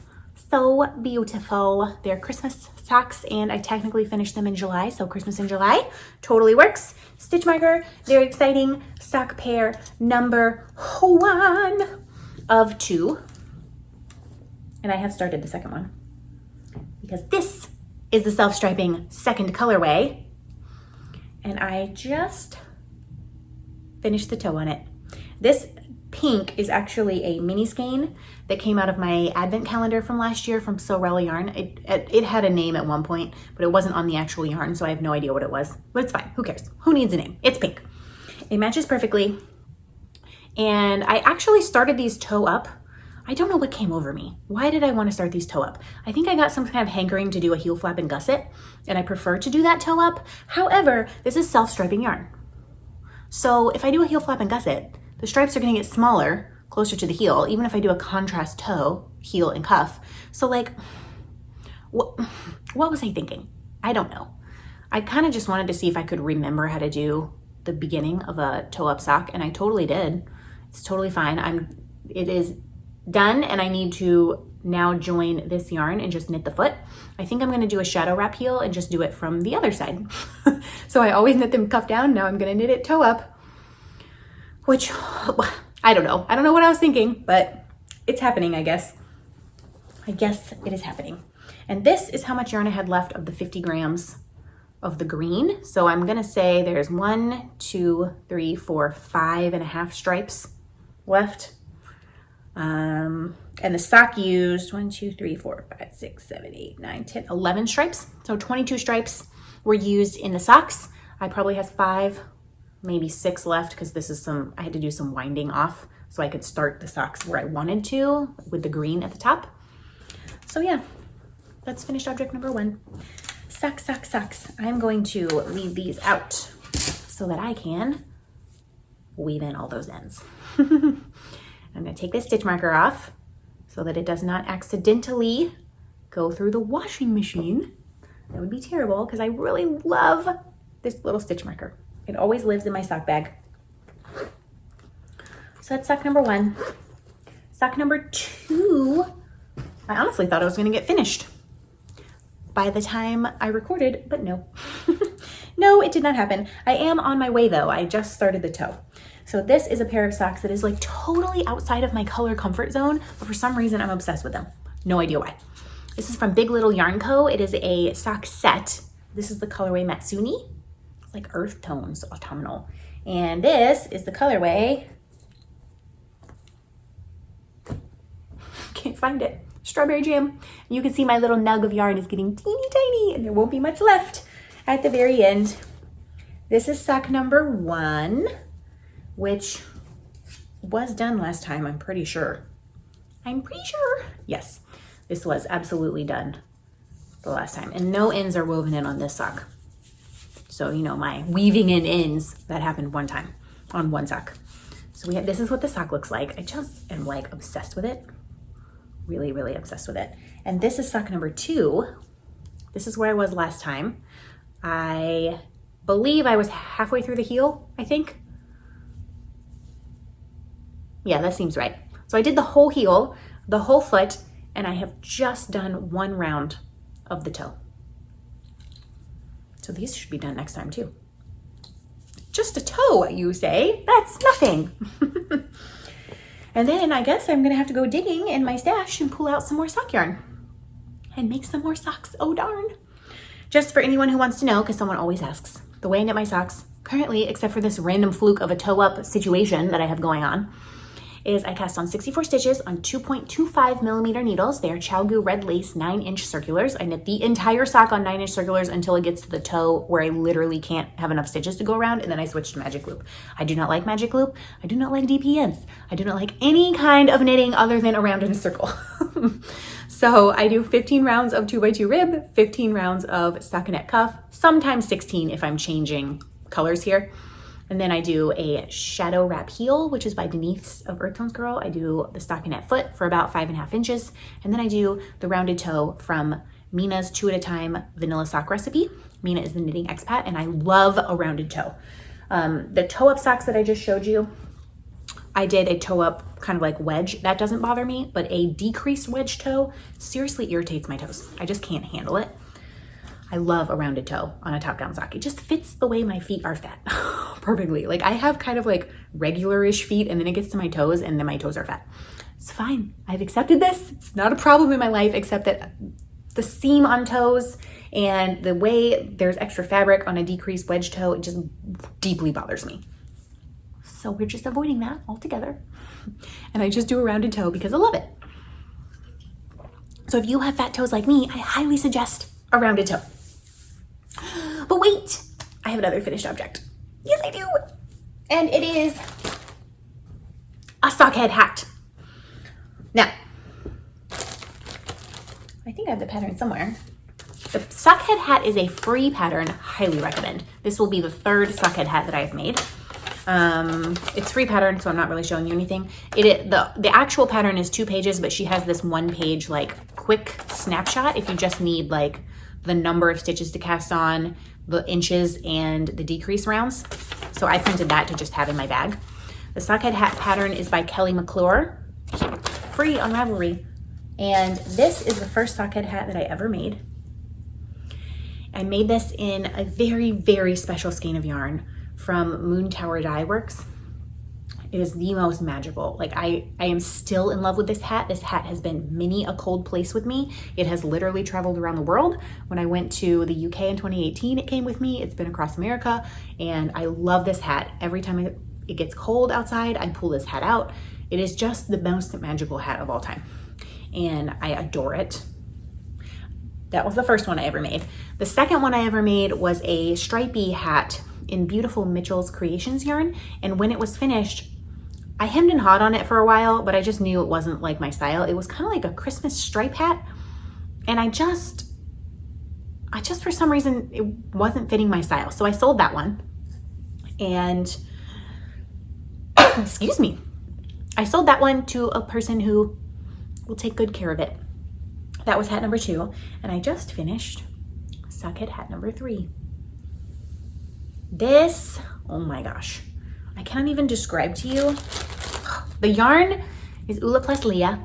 So beautiful. They're Christmas socks and I technically finished them in July. So Christmas in July totally works. Stitch marker, very exciting. Sock pair number 1 of 2. And I have started the second one because this is the self-striping second colorway. And I just finished the toe on it. This pink is actually a mini skein that came out of my advent calendar from last year from Sorella yarn. It had a name at one point, but it wasn't on the actual yarn, so I have no idea what it was. But it's fine, who cares? Who needs a name? It's pink. It matches perfectly. And I actually started these toe up. I don't know what came over me. Why did I want to start these toe up? I think I got some kind of hankering to do a heel flap and gusset, and I prefer to do that toe up. However, this is self-striping yarn. So if I do a heel flap and gusset, the stripes are going to get smaller, closer to the heel, even if I do a contrast toe, heel, and cuff. So like, what was I thinking? I don't know. I kind of just wanted to see if I could remember how to do the beginning of a toe-up sock, and I totally did. It's totally fine. It is done, and I need to now join this yarn and just knit the foot. I think I'm going to do a shadow wrap heel and just do it from the other side. So I always knit them cuff down. Now I'm going to knit it toe up, which I don't know. I don't know what I was thinking, but it's happening, I guess. I guess it is happening. And this is how much yarn I had left of the 50 grams of the green. So I'm going to say there's 1, 2, 3, 4, 5.5 stripes left. And the sock used 1, 2, 3, 4, 5, 6, 7, 8, 9, 10, 11 stripes. So 22 stripes were used in the socks. I probably have 5, maybe 6 left because this is I had to do some winding off so I could start the socks where I wanted to with the green at the top. So yeah, that's finished object number 1. Socks, socks, socks. I'm going to leave these out so that I can weave in all those ends. I'm going to take this stitch marker off so that it does not accidentally go through the washing machine. That would be terrible because I really love this little stitch marker. It always lives in my sock bag. So that's sock number 1. Sock number 2, I honestly thought I was going to get finished by the time I recorded, but no. No, it did not happen. I am on my way though. I just started the toe. So this is a pair of socks that is like totally outside of my color comfort zone, but for some reason I'm obsessed with them. No idea why. This is from Big Little Yarn Co. It is a sock set. This is the colorway Matsuni. It's like earth tones, autumnal. And this is the colorway, can't find it, Strawberry Jam. You can see my little nug of yarn is getting teeny tiny and there won't be much left at the very end. This is sock number 1, which was done last time, I'm pretty sure. Yes, this was absolutely done the last time. And no ends are woven in on this sock. So, you know, my weaving in ends, that happened one time on one sock. So this is what the sock looks like. I just am like obsessed with it. Really, really obsessed with it. And this is sock number 2. This is where I was last time. I believe I was halfway through the heel, I think. Yeah, that seems right. So I did the whole heel, the whole foot, and I have just done 1 round of the toe. So these should be done next time too. Just a toe, you say? That's nothing. And then I guess I'm gonna have to go digging in my stash and pull out some more sock yarn and make some more socks. Oh darn. Just for anyone who wants to know, because someone always asks, the way I knit my socks currently, except for this random fluke of a toe up situation that I have going on, is I cast on 64 stitches on 2.25 millimeter needles. They are Chalgu red lace 9-inch circulars. I knit the entire sock on 9-inch circulars until it gets to the toe where I literally can't have enough stitches to go around, and then I switch to magic loop. I do not like magic loop. I do not like DPNs. I do not like any kind of knitting other than around in a circle. So I do 15 rounds of 2x2 rib, 15 rounds of stockinette cuff, sometimes 16 if I'm changing colors here. And then I do a shadow wrap heel, which is by Denise of Earth Tones Girl. I do the stockinette foot for about 5.5 inches. And then I do the rounded toe from Mina's 2 at a Time vanilla sock recipe. Mina is the knitting expat and I love a rounded toe. The toe up socks that I just showed you, I did a toe up kind of like wedge. That doesn't bother me, but a decreased wedge toe seriously irritates my toes. I just can't handle it. I love a rounded toe on a top-down sock. It just fits the way my feet are fat perfectly. Like I have kind of like regular-ish feet and then it gets to my toes and then my toes are fat. It's fine. I've accepted this. It's not a problem in my life except that the seam on toes and the way there's extra fabric on a decreased wedge toe, it just deeply bothers me. So we're just avoiding that altogether. And I just do a rounded toe because I love it. So if you have fat toes like me, I highly suggest a rounded toe. But wait, I have another finished object. Yes, I do. And it is a sockhead hat. Now, I think I have the pattern somewhere. The sockhead hat is a free pattern, highly recommend. This will be the 3rd sockhead hat that I've made. It's free pattern, so I'm not really showing you anything. The actual pattern is 2 pages, but she has this 1 page like quick snapshot if you just need like the number of stitches to cast on, the inches, and the decrease rounds. So I printed that to just have in my bag. The sockhead hat pattern is by Kelly McClure, free on Ravelry. And this is the first sockhead hat that I ever made. I made this in a very, very special skein of yarn from Moon Tower Dye Works. It is the most magical. Like I am still in love with this hat. This hat has been many a cold place with me. It has literally traveled around the world. When I went to the UK in 2018, it came with me. It's been across America, and I love this hat. Every time it gets cold outside, I pull this hat out. It is just the most magical hat of all time, and I adore it. That was the first one I ever made. The second one I ever made was a stripy hat in beautiful Mitchell's Creations yarn, and when it was finished, I hemmed and hawed on it for a while, but I just knew it wasn't like my style. It was kind of like a Christmas stripe hat, and I just for some reason, it wasn't fitting my style. So I sold that one, and excuse me, I sold that one to a person who will take good care of it. That was hat number 2, and I just finished sockhead hat number 3. This, oh my gosh, I can't even describe to you. The yarn is Ula plus Leah,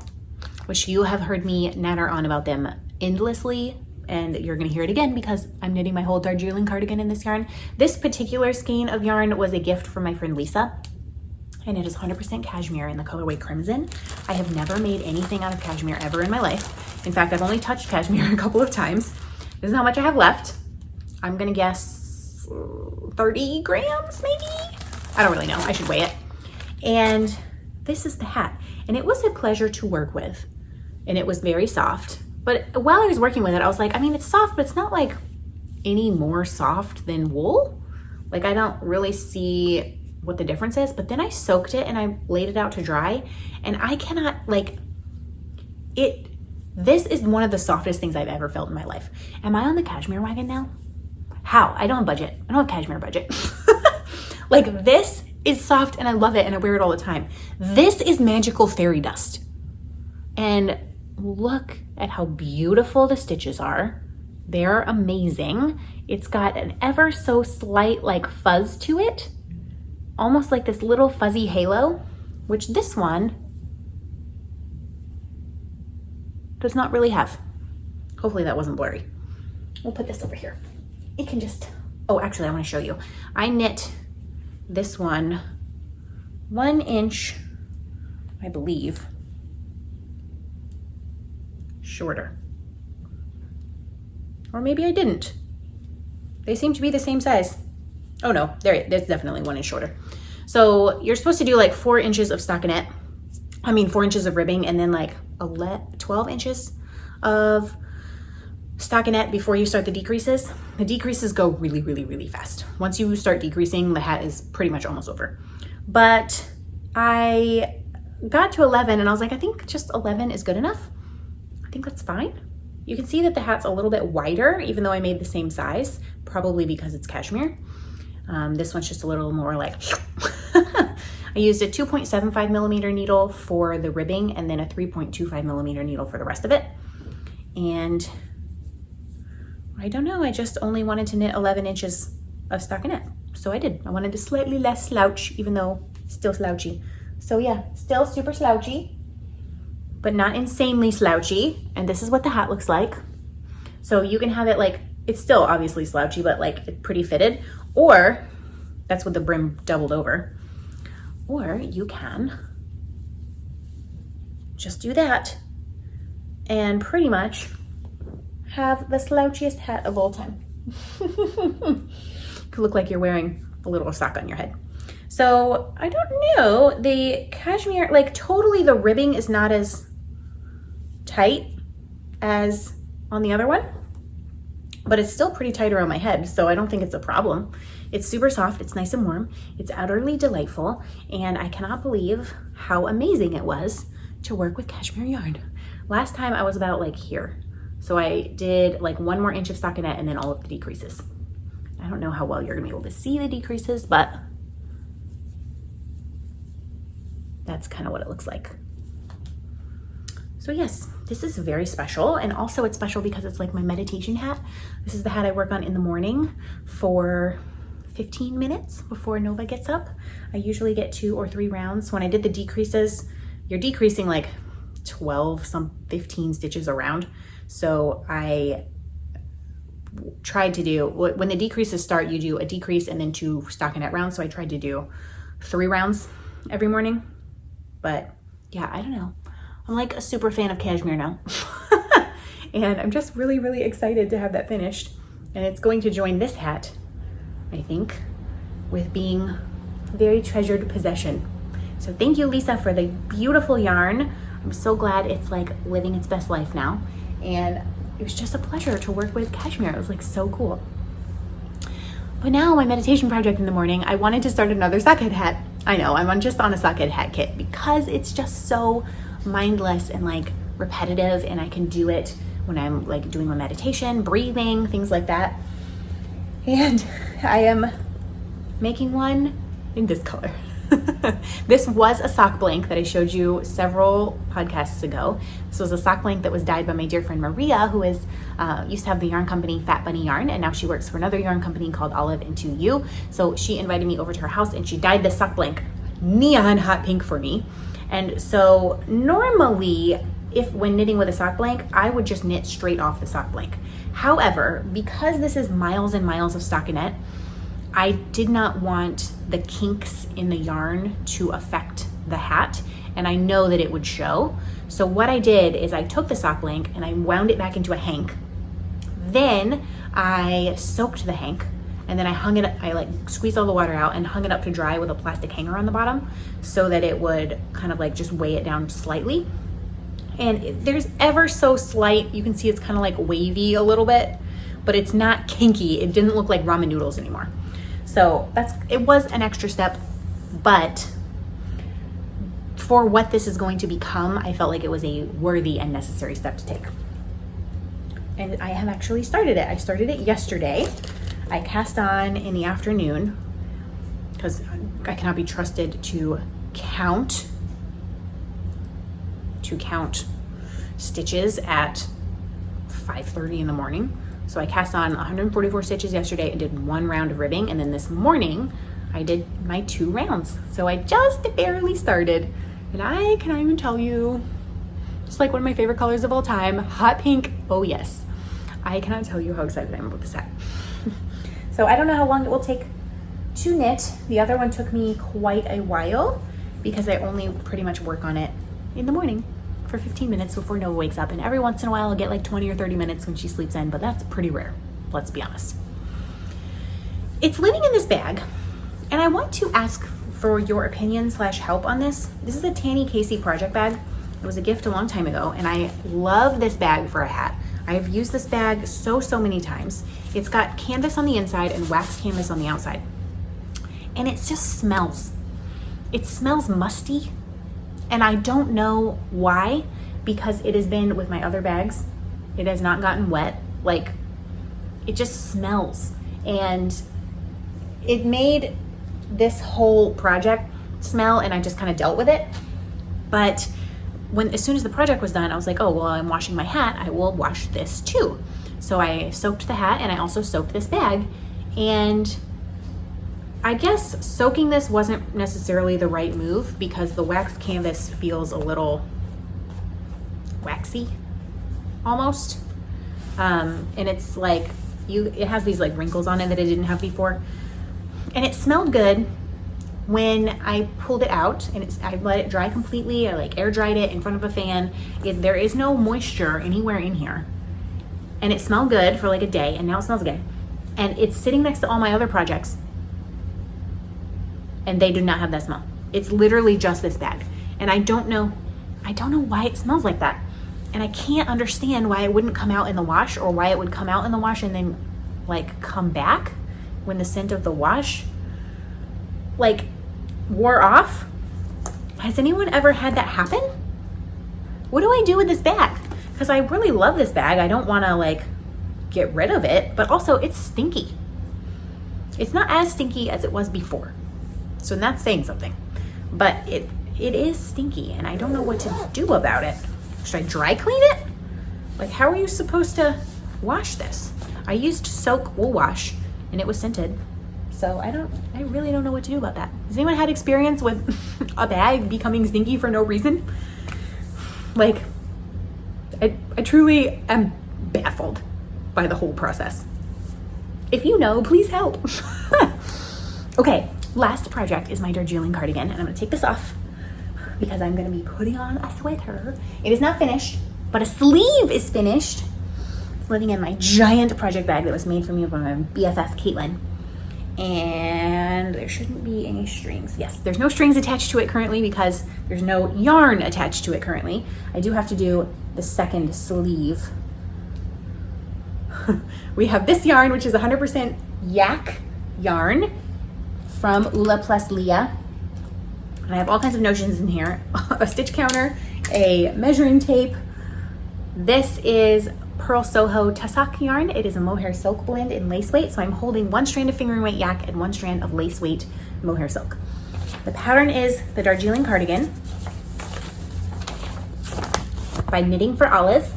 which you have heard me natter on about them endlessly, and you're gonna hear it again because I'm knitting my whole Darjeeling cardigan in this yarn. This particular skein of yarn was a gift from my friend Lisa, and it is 100% cashmere in the colorway Crimson. I have never made anything out of cashmere ever in my life. In fact, I've only touched cashmere a couple of times. This is how much I have left. I'm gonna guess 30 grams maybe? I don't really know, I should weigh it. And this is the hat. And it was a pleasure to work with. And it was very soft. But while I was working with it, I was like, I mean, it's soft, but it's not like any more soft than wool. Like I don't really see what the difference is. But then I soaked it and I laid it out to dry. And I cannot this is one of the softest things I've ever felt in my life. Am I on the cashmere wagon now? How? I don't have budget. I don't have cashmere budget. Like this is soft and I love it and I wear it all the time. This is magical fairy dust. And look at how beautiful the stitches are. They're amazing. It's got an ever so slight like fuzz to it. Almost like this little fuzzy halo, which this one does not really have. Hopefully that wasn't blurry. We'll put this over here. It can just, oh, actually I want to show you. I knit this one 1 inch, I believe, shorter. Or maybe I didn't. They seem to be the same size. Oh no, there's definitely 1 inch shorter. So you're supposed to do like 4 inches of stockinette. 4 inches of ribbing, and then like 12 inches of stockinette before you start the decreases. The decreases go really, really, really fast. Once you start decreasing, the hat is pretty much almost over. But I got to 11 and I was like, I think just 11 is good enough. I think that's fine. You can see that the hat's a little bit wider, even though I made the same size, probably because it's cashmere. This one's just a little more like, I used a 2.75 millimeter needle for the ribbing and then a 3.25 millimeter needle for the rest of it. And I don't know, I just only wanted to knit 11 inches of stockinette. So I did. I wanted a slightly less slouch, even though still slouchy. So yeah, still super slouchy, but not insanely slouchy. And this is what the hat looks like. So you can have it like, it's still obviously slouchy, but like pretty fitted, or that's with the brim doubled over. Or you can just do that and pretty much have the slouchiest hat of all time. Could look like you're wearing a little sock on your head. So I don't know, the cashmere, like totally the ribbing is not as tight as on the other one, but it's still pretty tight around my head, so I don't think it's a problem. It's super soft, it's nice and warm, it's utterly delightful, and I cannot believe how amazing it was to work with cashmere yarn. Last time I was about like here, so I did like 1 more inch of stockinette and then all of the decreases. I don't know how well you're gonna be able to see the decreases, but that's kind of what it looks like. So yes, this is very special. And also it's special because it's like my meditation hat. This is the hat I work on in the morning for 15 minutes before Nova gets up. I usually get 2 or 3 rounds. When I did the decreases, you're decreasing like 12, some 15 stitches around. So I tried to do, when the decreases start, you do a decrease and then 2 stockinette rounds. So I tried to do 3 rounds every morning. But yeah, I don't know. I'm like a super fan of cashmere now. And I'm just really, really excited to have that finished. And it's going to join this hat, I think, with being a very treasured possession. So thank you, Lisa, for the beautiful yarn. I'm so glad it's like living its best life now. And it was just a pleasure to work with cashmere. It was like so cool. But now my meditation project in the morning, I wanted to start another sockhead hat. I know, I'm just on a sockhead hat kit because it's just so mindless and like repetitive, and I can do it when I'm like doing my meditation, breathing, things like that. And I am making one in this color. This was a sock blank that I showed you several podcasts ago. This was a sock blank that was dyed by my dear friend Maria, who is used to have the yarn company Fat Bunny Yarn, and now she works for another yarn company called Olive Into You. So she invited me over to her house and she dyed this sock blank neon hot pink for me. And so normally, when knitting with a sock blank, I would just knit straight off the sock blank. However, because this is miles and miles of stockinette, I did not want the kinks in the yarn to affect the hat, and I know that it would show. So what I did is I took the sock blank and I wound it back into a hank. Then I soaked the hank, and then I hung it, I like squeezed all the water out and hung it up to dry with a plastic hanger on the bottom so that it would kind of like just weigh it down slightly. And there's ever so slight, you can see it's kind of like wavy a little bit, but it's not kinky. It didn't look like ramen noodles anymore. So it was an extra step, but for what this is going to become, I felt like it was a worthy and necessary step to take. And I have actually started it. I started it yesterday. I cast on in the afternoon because I cannot be trusted to count stitches at 5:30 in the morning. So I cast on 144 stitches yesterday and did 1 round of ribbing. And then this morning I did my 2 rounds. So I just barely started. And I cannot even tell you, just like one of my favorite colors of all time, hot pink, oh yes. I cannot tell you how excited I am about this hat. So I don't know how long it will take to knit. The other one took me quite a while because I only pretty much work on it in the morning for 15 minutes before Noah wakes up, and every once in a while I'll get like 20 or 30 minutes when she sleeps in, but that's pretty rare, let's be honest. It's living in this bag, and I want to ask for your opinion / help on this. This is a Tanny Casey project bag. It was a gift a long time ago, and I love this bag for a hat. I've used this bag so many times. It's got canvas on the inside and wax canvas on the outside, and it just smells. It smells musty. And I don't know why, because it has been with my other bags. It has not gotten wet. Like, it just smells. And it made this whole project smell, and I just kind of dealt with it. But as soon as the project was done, I was like, oh, well, I'm washing my hat. I will wash this too. So I soaked the hat, and I also soaked this bag. And I guess soaking this wasn't necessarily the right move because the wax canvas feels a little waxy almost. And it's like, it has these like wrinkles on it that I didn't have before. And it smelled good when I pulled it out, and I let it dry completely. I like air dried it in front of a fan. There is no moisture anywhere in here. And it smelled good for like a day, and now it smells again. And it's sitting next to all my other projects, and they do not have that smell. It's literally just this bag. And I don't know why it smells like that. And I can't understand why it wouldn't come out in the wash, or why it would come out in the wash and then like come back when the scent of the wash like wore off. Has anyone ever had that happen? What do I do with this bag? Because I really love this bag. I don't want to like get rid of it, but also it's stinky. It's not as stinky as it was before. So that's saying something, but it is stinky and I don't know what to do about it. Should I dry clean it? Like, how are you supposed to wash this? I used soak wool wash and it was scented. So I really don't know what to do about that. Has anyone had experience with a bag becoming stinky for no reason? Like, I truly am baffled by the whole process. If you know, please help. Okay, last project is my Darjeeling cardigan, and I'm gonna take this off because I'm gonna be putting on a sweater. It is not finished, but a sleeve is finished. It's living in my giant project bag that was made for me by my BFF, Caitlin. And there shouldn't be any strings. Yes, there's no strings attached to it currently because there's no yarn attached to it currently. I do have to do the second sleeve. We have this yarn, which is 100% yak yarn from Ula Plus Leah. And I have all kinds of notions in here. A stitch counter, a measuring tape. This is Pearl Soho Tussock yarn. It is a mohair silk blend in lace weight. So I'm holding one strand of fingering weight yak and one strand of lace weight mohair silk. The pattern is the Darjeeling cardigan by Knitting for Olive.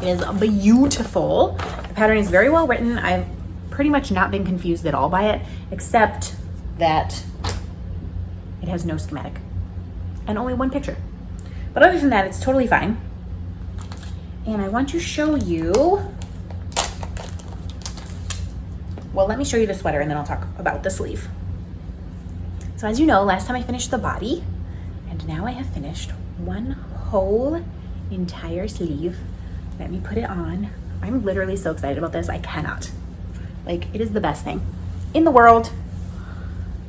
It is beautiful. The pattern is very well written. I've pretty much not been confused at all by it, except that it has no schematic and only one picture. But other than that, it's totally fine. And I want to show you, well, let me show you the sweater and then I'll talk about the sleeve. So as you know, last time I finished the body, and now I have finished one whole entire sleeve. Let me put it on. I'm literally so excited about this. I cannot. Like, it is the best thing in the world.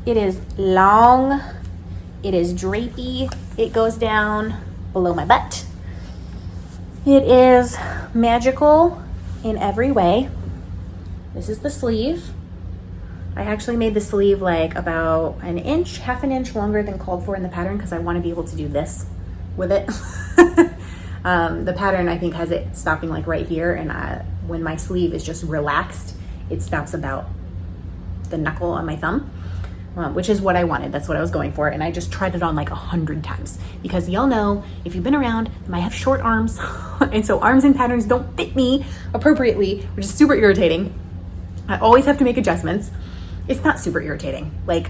It is long. It is drapey. It goes down below my butt. It is magical in every way. This is the sleeve. I actually made the sleeve like about an inch, half an inch longer than called for in the pattern because I want to be able to do this with it. The pattern, I think, has it stopping like right here, and when my sleeve is just relaxed, it stops about the knuckle on my thumb, which is what I wanted. That's what I was going for, and I just tried it on like 100 times because y'all know, if you've been around, I have short arms, and so arms and patterns don't fit me appropriately, which is super irritating. I always have to make adjustments. It's not super irritating, like,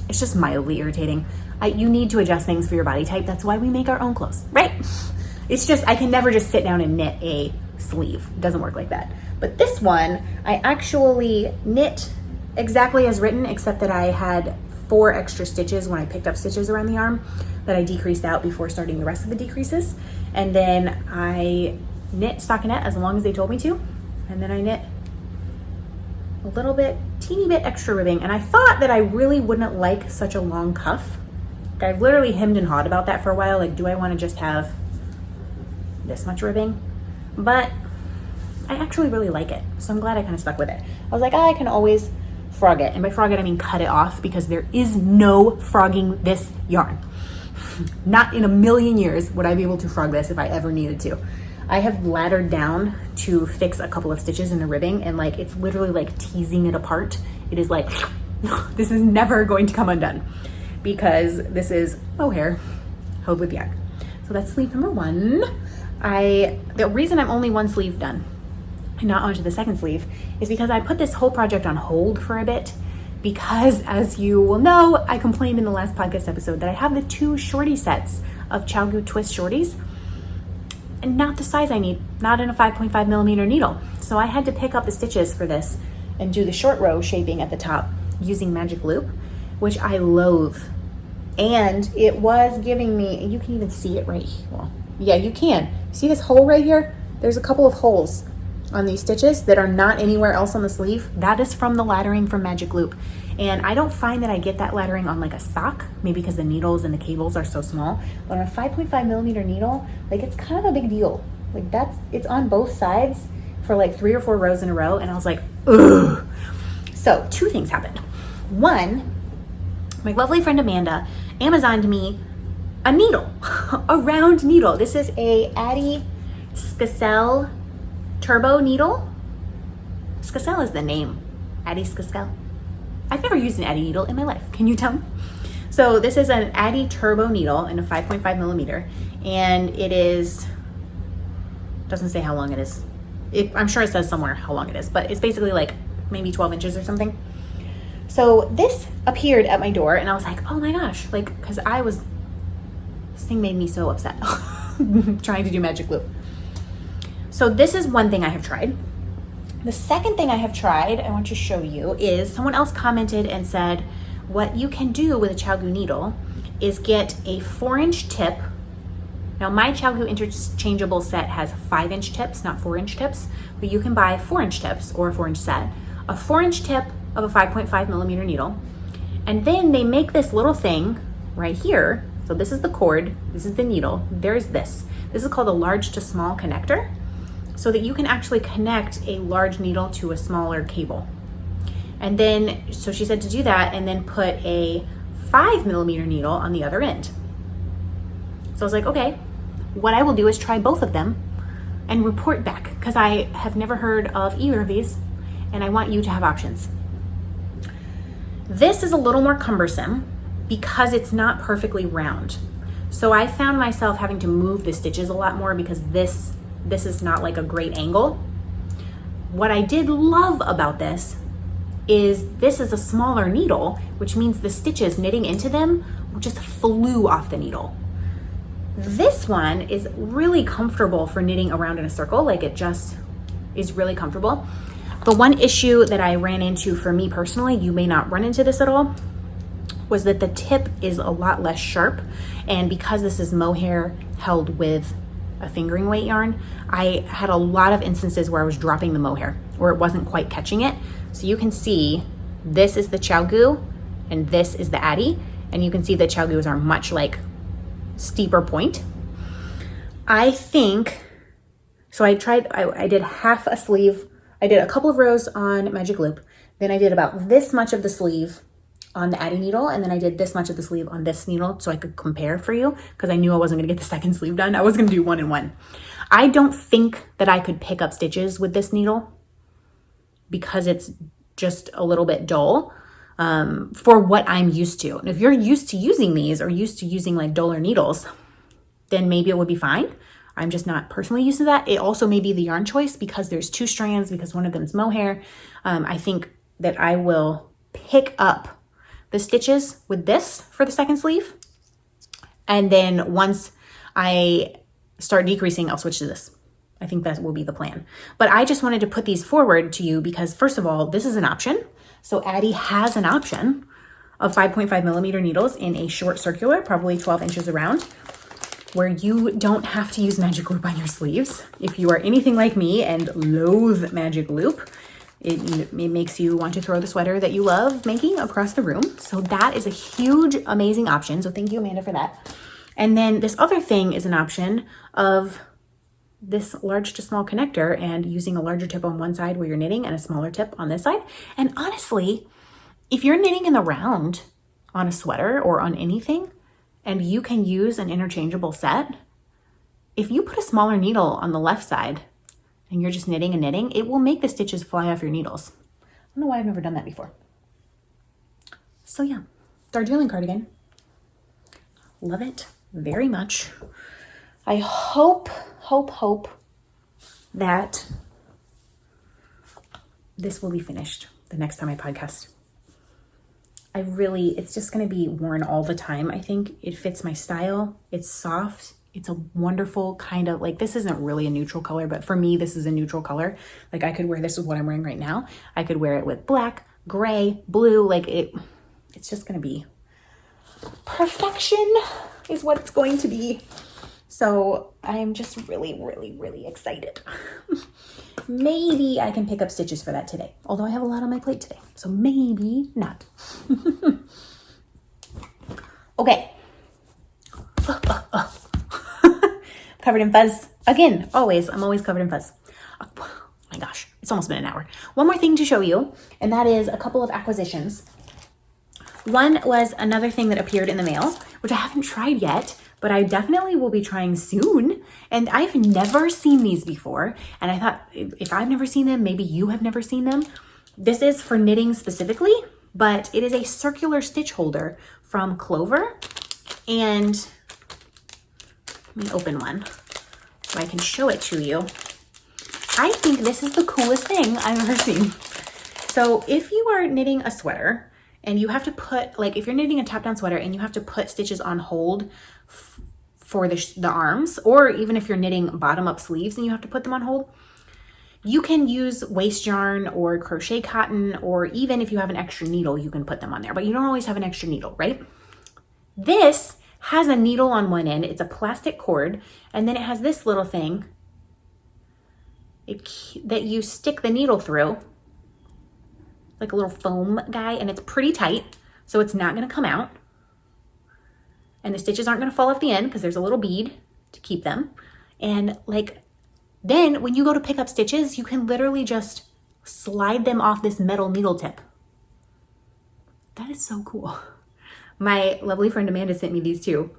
it's just mildly irritating. You need to adjust things for your body type. That's why we make our own clothes, right? It's just, I can never just sit down and knit a sleeve. It doesn't work like that. But this one, I actually knit exactly as written, except that I had 4 extra stitches when I picked up stitches around the arm that I decreased out before starting the rest of the decreases. And then I knit stockinette as long as they told me to. And then I knit a little bit, teeny bit extra ribbing. And I thought that I really wouldn't like such a long cuff. I've literally hemmed and hawed about that for a while. Like, do I want to just have this much ribbing? But I actually really like it. So I'm glad I kind of stuck with it. I was like, I can always frog it. And by frog it, I mean cut it off, because there is no frogging this yarn. Not in a million years would I be able to frog this if I ever needed to. I have laddered down to fix a couple of stitches in the ribbing, and like, it's literally like teasing it apart. It is like, this is never going to come undone, because this is mohair held with yak. So that's sleeve number 1. The reason I'm only one sleeve done and not onto the second sleeve is because I put this whole project on hold for a bit, because as you will know, I complained in the last podcast episode that I have the 2 shorty sets of Chalgu Twist shorties, and not the size I need, not in a 5.5 millimeter needle. So I had to pick up the stitches for this and do the short row shaping at the top using magic loop, which I loathe. And it was giving me, you can even see it right here. Well, yeah, you can. See this hole right here? There's a couple of holes on these stitches that are not anywhere else on the sleeve. That is from the laddering from Magic Loop. And I don't find that I get that laddering on like a sock, maybe because the needles and the cables are so small. But on a 5.5 millimeter needle, like, it's kind of a big deal. Like, it's on both sides for like 3 or 4 rows in a row. And I was like, ugh. So 2 things happened. One, my lovely friend Amanda Amazoned me a needle, a round needle. This is a Addie Skacel Turbo needle. Skacel is the name. Addie Skacel. I've never used an Addi needle in my life. Can you tell? So this is an Addi Turbo needle in a 5.5 millimeter, and it is, doesn't say how long it is. I'm sure it says somewhere how long it is, but it's basically like maybe 12 inches or something. So this appeared at my door and I was like, oh my gosh, like, cause this thing made me so upset trying to do magic loop. So this is one thing I have tried. The second thing I have tried, I want to show you, is someone else commented and said, what you can do with a ChiaoGoo needle is get a 4-inch tip. Now my ChiaoGoo interchangeable set has 5-inch tips, not 4-inch tips, but you can buy 4-inch tips or a 4-inch set. A 4-inch tip of a 5.5 millimeter needle. And then they make this little thing right here. So this is the cord, this is the needle, there's this. This is called a large to small connector, so that you can actually connect a large needle to a smaller cable. And then, so she said to do that and then put a 5 millimeter needle on the other end. So I was like, okay, what I will do is try both of them and report back, because I have never heard of either of these and I want you to have options. This is a little more cumbersome because it's not perfectly round. So I found myself having to move the stitches a lot more because this is not like a great angle. What I did love about this is a smaller needle, which means the stitches knitting into them just flew off the needle. This one is really comfortable for knitting around in a circle, like it just is really comfortable. The one issue that I ran into for me personally, you may not run into this at all, was that the tip is a lot less sharp. And because this is mohair held with a fingering weight yarn, I had a lot of instances where I was dropping the mohair or it wasn't quite catching it. So you can see this is the ChiaoGoo and this is the Addi. And you can see the ChiaoGoos are much like steeper point. I think, so I did half a sleeve. I did a couple of rows on magic loop. Then I did about this much of the sleeve on the Addi needle. And then I did this much of the sleeve on this needle so I could compare for you, because I knew I wasn't gonna get the second sleeve done. I was gonna do 1 and 1. I don't think that I could pick up stitches with this needle because it's just a little bit dull for what I'm used to. And if you're used to using these or used to using like duller needles, then maybe it would be fine. I'm just not personally used to that. It also may be the yarn choice because there's 2 strands, because one of them's mohair. I think that I will pick up the stitches with this for the second sleeve. And then once I start decreasing, I'll switch to this. I think that will be the plan. But I just wanted to put these forward to you because, first of all, this is an option. So Addi has an option of 5.5 millimeter needles in a short circular, probably 12 inches around, where you don't have to use magic loop on your sleeves. If you are anything like me and loathe magic loop, it makes you want to throw the sweater that you love making across the room. So that is a huge, amazing option. So thank you, Amanda, for that. And then this other thing is an option of this large to small connector and using a larger tip on one side where you're knitting and a smaller tip on this side. And honestly, if you're knitting in the round on a sweater or on anything, and you can use an interchangeable set, if you put a smaller needle on the left side and you're just knitting and knitting, it will make the stitches fly off your needles. I don't know why I've never done that before. So yeah, Darjeeling cardigan. Love it very much. I hope that this will be finished the next time I podcast. It's just going to be worn all the time. I think it fits my style. It's soft. It's a wonderful kind of, like, this isn't really a neutral color, but for me, this is a neutral color. Like, I could wear this with what I'm wearing right now. I could wear it with black, gray, blue. Like, it's just going to be perfection is what it's going to be. So I'm just really, really, really excited. Maybe I can pick up stitches for that today, although I have a lot on my plate today, so maybe not. Okay. Covered in fuzz. Again, I'm always covered in fuzz. Oh my gosh, it's almost been an hour. One more thing to show you, and that is a couple of acquisitions. One was another thing that appeared in the mail, which I haven't tried yet, but I definitely will be trying soon. And I've never seen these before. And I thought, if I've never seen them, maybe you have never seen them. This is for knitting specifically. but it is a circular stitch holder from Clover. And let me open one so I can show it to you. I think this is the coolest thing I've ever seen. So if you are knitting a sweater and you have to put, like if you're knitting a top-down sweater and you have to put stitches on hold for the arms, or even if you're knitting bottom-up sleeves and you have to put them on hold, you can use waste yarn or crochet cotton, or even if you have an extra needle, you can put them on there, but you don't always have an extra needle, right? This has a needle on one end. It's a plastic cord, and then it has this little thing that you stick the needle through, like a little foam guy, and it's pretty tight, so it's not gonna come out. And the stitches aren't gonna fall off the end because there's a little bead to keep them. And like, then when you go to pick up stitches, you can literally just slide them off this metal needle tip. That is so cool. My lovely friend Amanda sent me these too,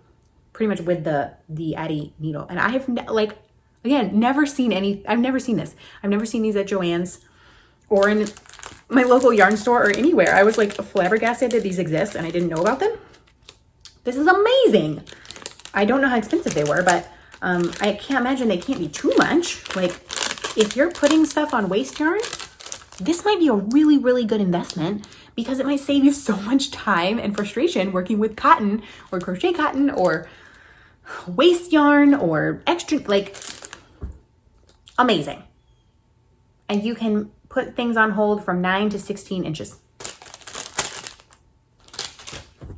pretty much with the Addy needle. And I have like, again, never seen I've never seen this. I've never seen these at Joann's or in my local yarn store or anywhere. I was like flabbergasted that these exist and I didn't know about them. This is amazing. I don't know how expensive they were, but I can't imagine they can't be too much. Like if you're putting stuff on waste yarn, this might be a really, really good investment because it might save you so much time and frustration working with cotton or crochet cotton or waste yarn or extra, like amazing. And you can put things on hold from 9 to 16 inches.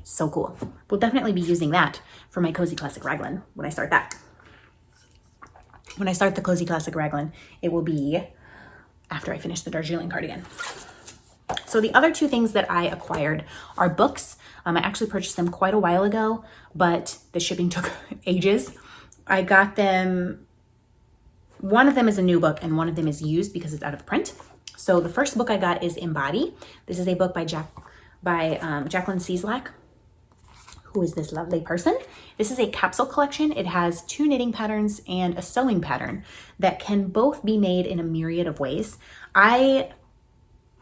So cool. We'll definitely be using that for my Cozy Classic Raglan when I start that. When I start the Cozy Classic Raglan, it will be after I finish the Darjeeling cardigan. So the other two things that I acquired are books. I actually purchased them quite a while ago, but the shipping took ages. I got them, one of them is a new book and one of them is used because it's out of print. So the first book I got is Embody. This is a book by Jacqueline Cieslak, who is this lovely person. This is a capsule collection. It has 2 knitting patterns and a sewing pattern that can both be made in a myriad of ways. I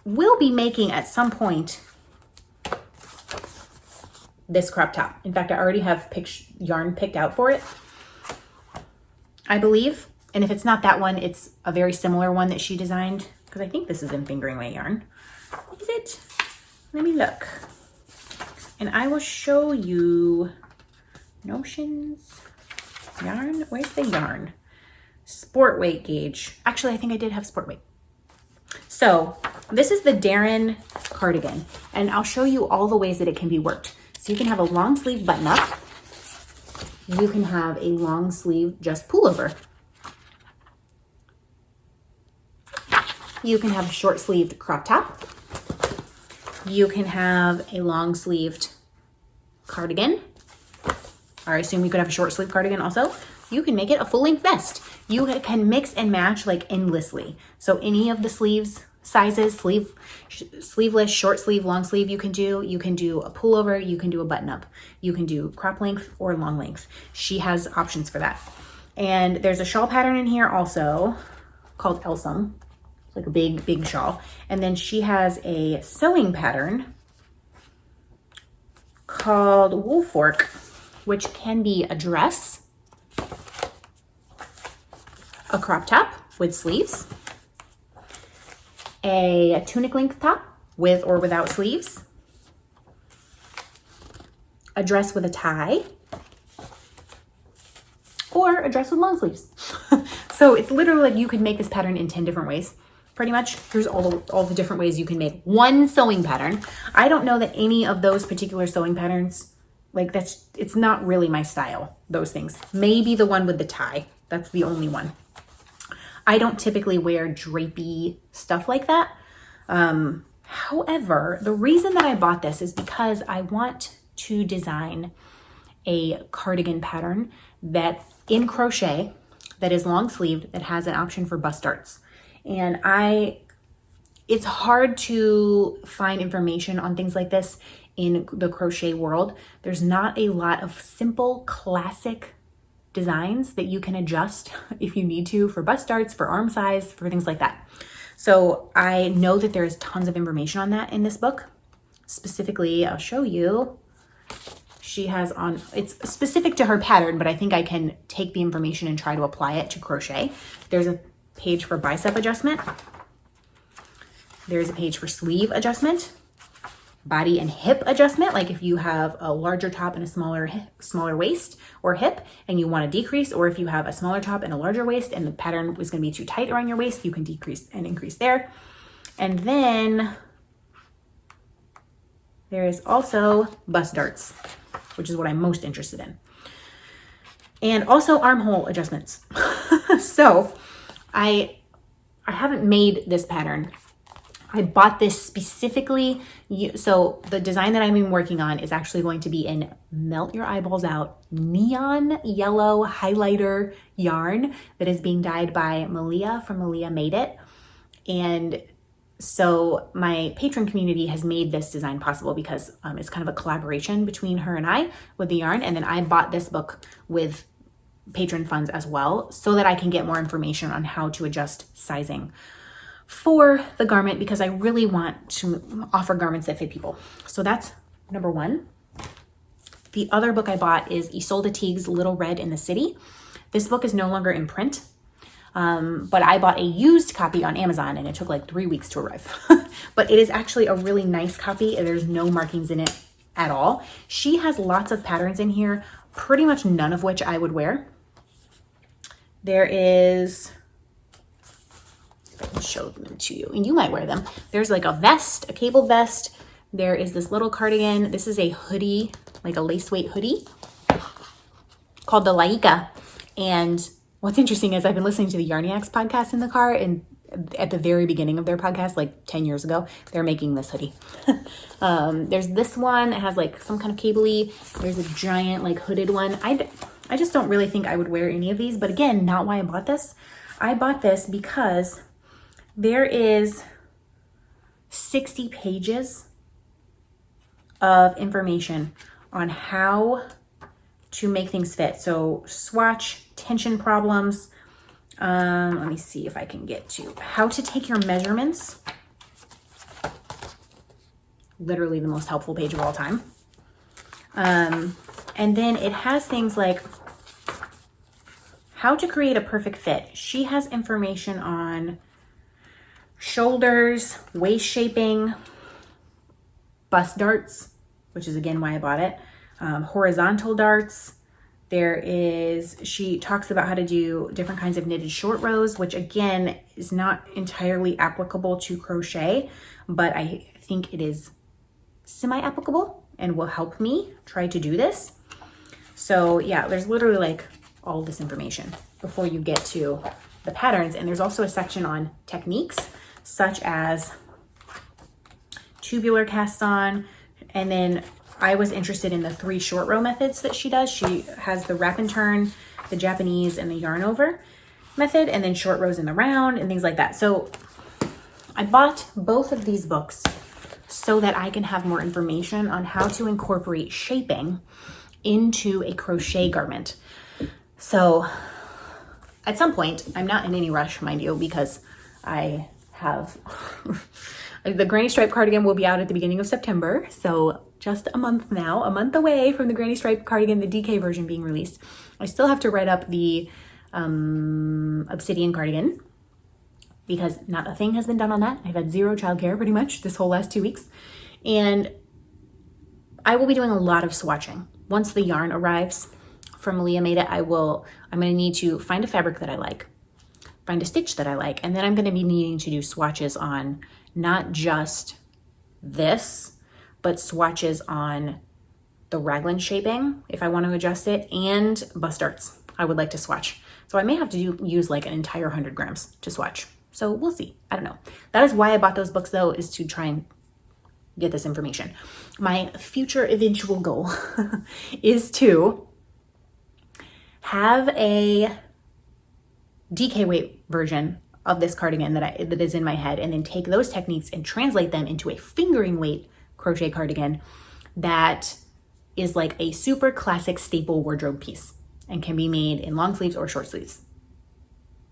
will be making at some point this crop top. In fact, I already have yarn picked out for it, I believe. And if it's not that one, it's a very similar one that she designed, because I think this is in fingering weight yarn. Is it? Let me look. And I will show you notions, yarn. Where's the yarn? Sport weight gauge. Actually, I think I did have sport weight. So this is the Darren cardigan, and I'll show you all the ways that it can be worked. So you can have a long sleeve button up. You can have a long sleeve just pullover. You can have a short sleeved crop top. You can have a long sleeved cardigan. Or I assume you could have a short sleeve cardigan also. You can make it a full length vest. You can mix and match like endlessly. So any of the sleeves sizes, sleeveless, short sleeve, long sleeve you can do. You can do a pullover, you can do a button up. You can do crop length or long length. She has options for that. And there's a shawl pattern in here also called Elsum. It's like a big, big shawl. And then she has a sewing pattern called Wool Fork, which can be a dress, a crop top with sleeves, a tunic length top with or without sleeves, a dress with a tie, or a dress with long sleeves. So it's literally like you could make this pattern in 10 different ways. Pretty much, here's all the different ways you can make one sewing pattern. I don't know that any of those particular sewing patterns, like it's not really my style, those things. Maybe the one with the tie, that's the only one. I don't typically wear drapey stuff like that. However, the reason that I bought this is because I want to design a cardigan pattern that in crochet, that is long sleeved, that has an option for bust darts. And it's hard to find information on things like this in the crochet world. There's not a lot of simple classic designs that you can adjust if you need to for bust darts, for arm size, for things like that. So I know that there's tons of information on that in this book. specifically, I'll show you. She has on, it's specific to her pattern, but I think I can take the information and try to apply it to crochet. There's a page for bicep adjustment. There's a page for sleeve adjustment, body and hip adjustment. Like if you have a larger top and a smaller waist or hip and you want to decrease, or if you have a smaller top and a larger waist and the pattern is going to be too tight around your waist, you can decrease and increase there. And then there is also bust darts, which is what I'm most interested in. And also armhole adjustments. So I haven't made this pattern. I bought this specifically. So the design that I've been working on is actually going to be in melt your eyeballs out neon yellow highlighter yarn that is being dyed by Malia from Malia Made It. And so my patron community has made this design possible because it's kind of a collaboration between her and I with the yarn. And then I bought this book with patron funds as well so that I can get more information on how to adjust sizing for the garment, because I really want to offer garments that fit people. So that's number one. The other book I bought is Isolde Teague's Little Red in the City. This book is no longer in print, but I bought a used copy on Amazon and it took like 3 weeks to arrive. But it is actually a really nice copy and there's no markings in it at all. She has lots of patterns in here, pretty much none of which I would wear. There is, I can show them to you and you might wear them. There's like a vest, a cable vest. There is this little cardigan. This is a hoodie, like a lace weight hoodie called the Laika. And what's interesting is I've been listening to the Yarniacs podcast in the car, and at the very beginning of their podcast, like 10 years ago, they're making this hoodie. There's this one, it has like some kind of cable-y. There's a giant like hooded one. I just don't really think I would wear any of these, but again, not why I bought this. I bought this because there is 60 pages of information on how to make things fit. So swatch, tension problems. Let me see if I can get to how to take your measurements. Literally the most helpful page of all time. And then it has things like how to create a perfect fit. She has information on shoulders, waist shaping, bust darts, which is again why I bought it, horizontal darts. She talks about how to do different kinds of knitted short rows, which again is not entirely applicable to crochet, but I think it is semi-applicable and will help me try to do this. So yeah, there's literally like all this information before you get to the patterns. And there's also a section on techniques such as tubular cast on. And then I was interested in the 3 short row methods that she does. She has the wrap and turn, the Japanese, and the yarn over method, and then short rows in the round and things like that. So I bought both of these books so that I can have more information on how to incorporate shaping into a crochet garment. So at some point, I'm not in any rush, mind you, because I have the granny stripe cardigan will be out at the beginning of September. So just a month now, a month away from the granny stripe cardigan, the DK version being released. I still have to write up the obsidian cardigan because not a thing has been done on that. I've had 0 childcare pretty much this whole last 2 weeks. And I will be doing a lot of swatching. Once the yarn arrives from Malia Made It, I'm going to need to find a fabric that I like, find a stitch that I like, and then I'm going to be needing to do swatches on not just this, but swatches on the raglan shaping if I want to adjust it, and bust darts I would like to swatch. So I may have to use like an entire 100 grams to swatch. So we'll see. I don't know. That is why I bought those books though, is to try and get this information. My future eventual goal is to have a DK weight version of this cardigan that is in my head, and then take those techniques and translate them into a fingering weight crochet cardigan that is like a super classic staple wardrobe piece and can be made in long sleeves or short sleeves.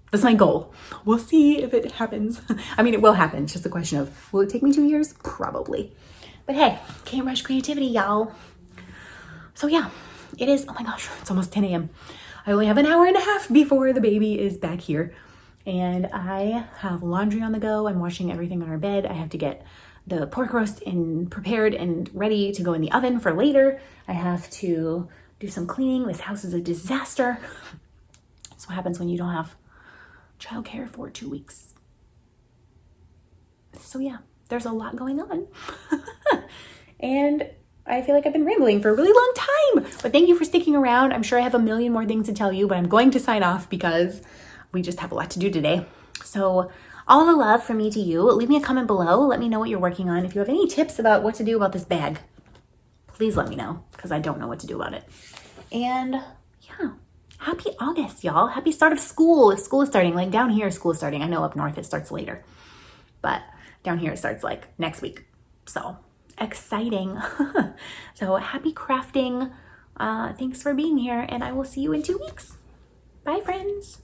That's my goal. We'll see if it happens. I mean, it will happen. It's just a question of, will it take me 2 years? Probably. But hey, can't rush creativity, y'all. So yeah, it is, oh my gosh, it's almost 10 a.m. I only have an hour and a half before the baby is back here. And I have laundry on the go. I'm washing everything on our bed. I have to get the pork roast prepared and ready to go in the oven for later. I have to do some cleaning. This house is a disaster. That's what happens when you don't have childcare for 2 weeks. So yeah, there's a lot going on. And I feel like I've been rambling for a really long time, but thank you for sticking around. I'm sure I have a million more things to tell you, but I'm going to sign off because we just have a lot to do today. So all the love from me to you. Leave me a comment below. Let me know what you're working on. If you have any tips about what to do about this bag, please let me know because I don't know what to do about it. And yeah, happy August, y'all. Happy start of school. If school is starting, like down here, school is starting. I know up north it starts later, but down here it starts like next week. So exciting. So happy crafting. Thanks for being here, and I will see you in 2 weeks. Bye, friends.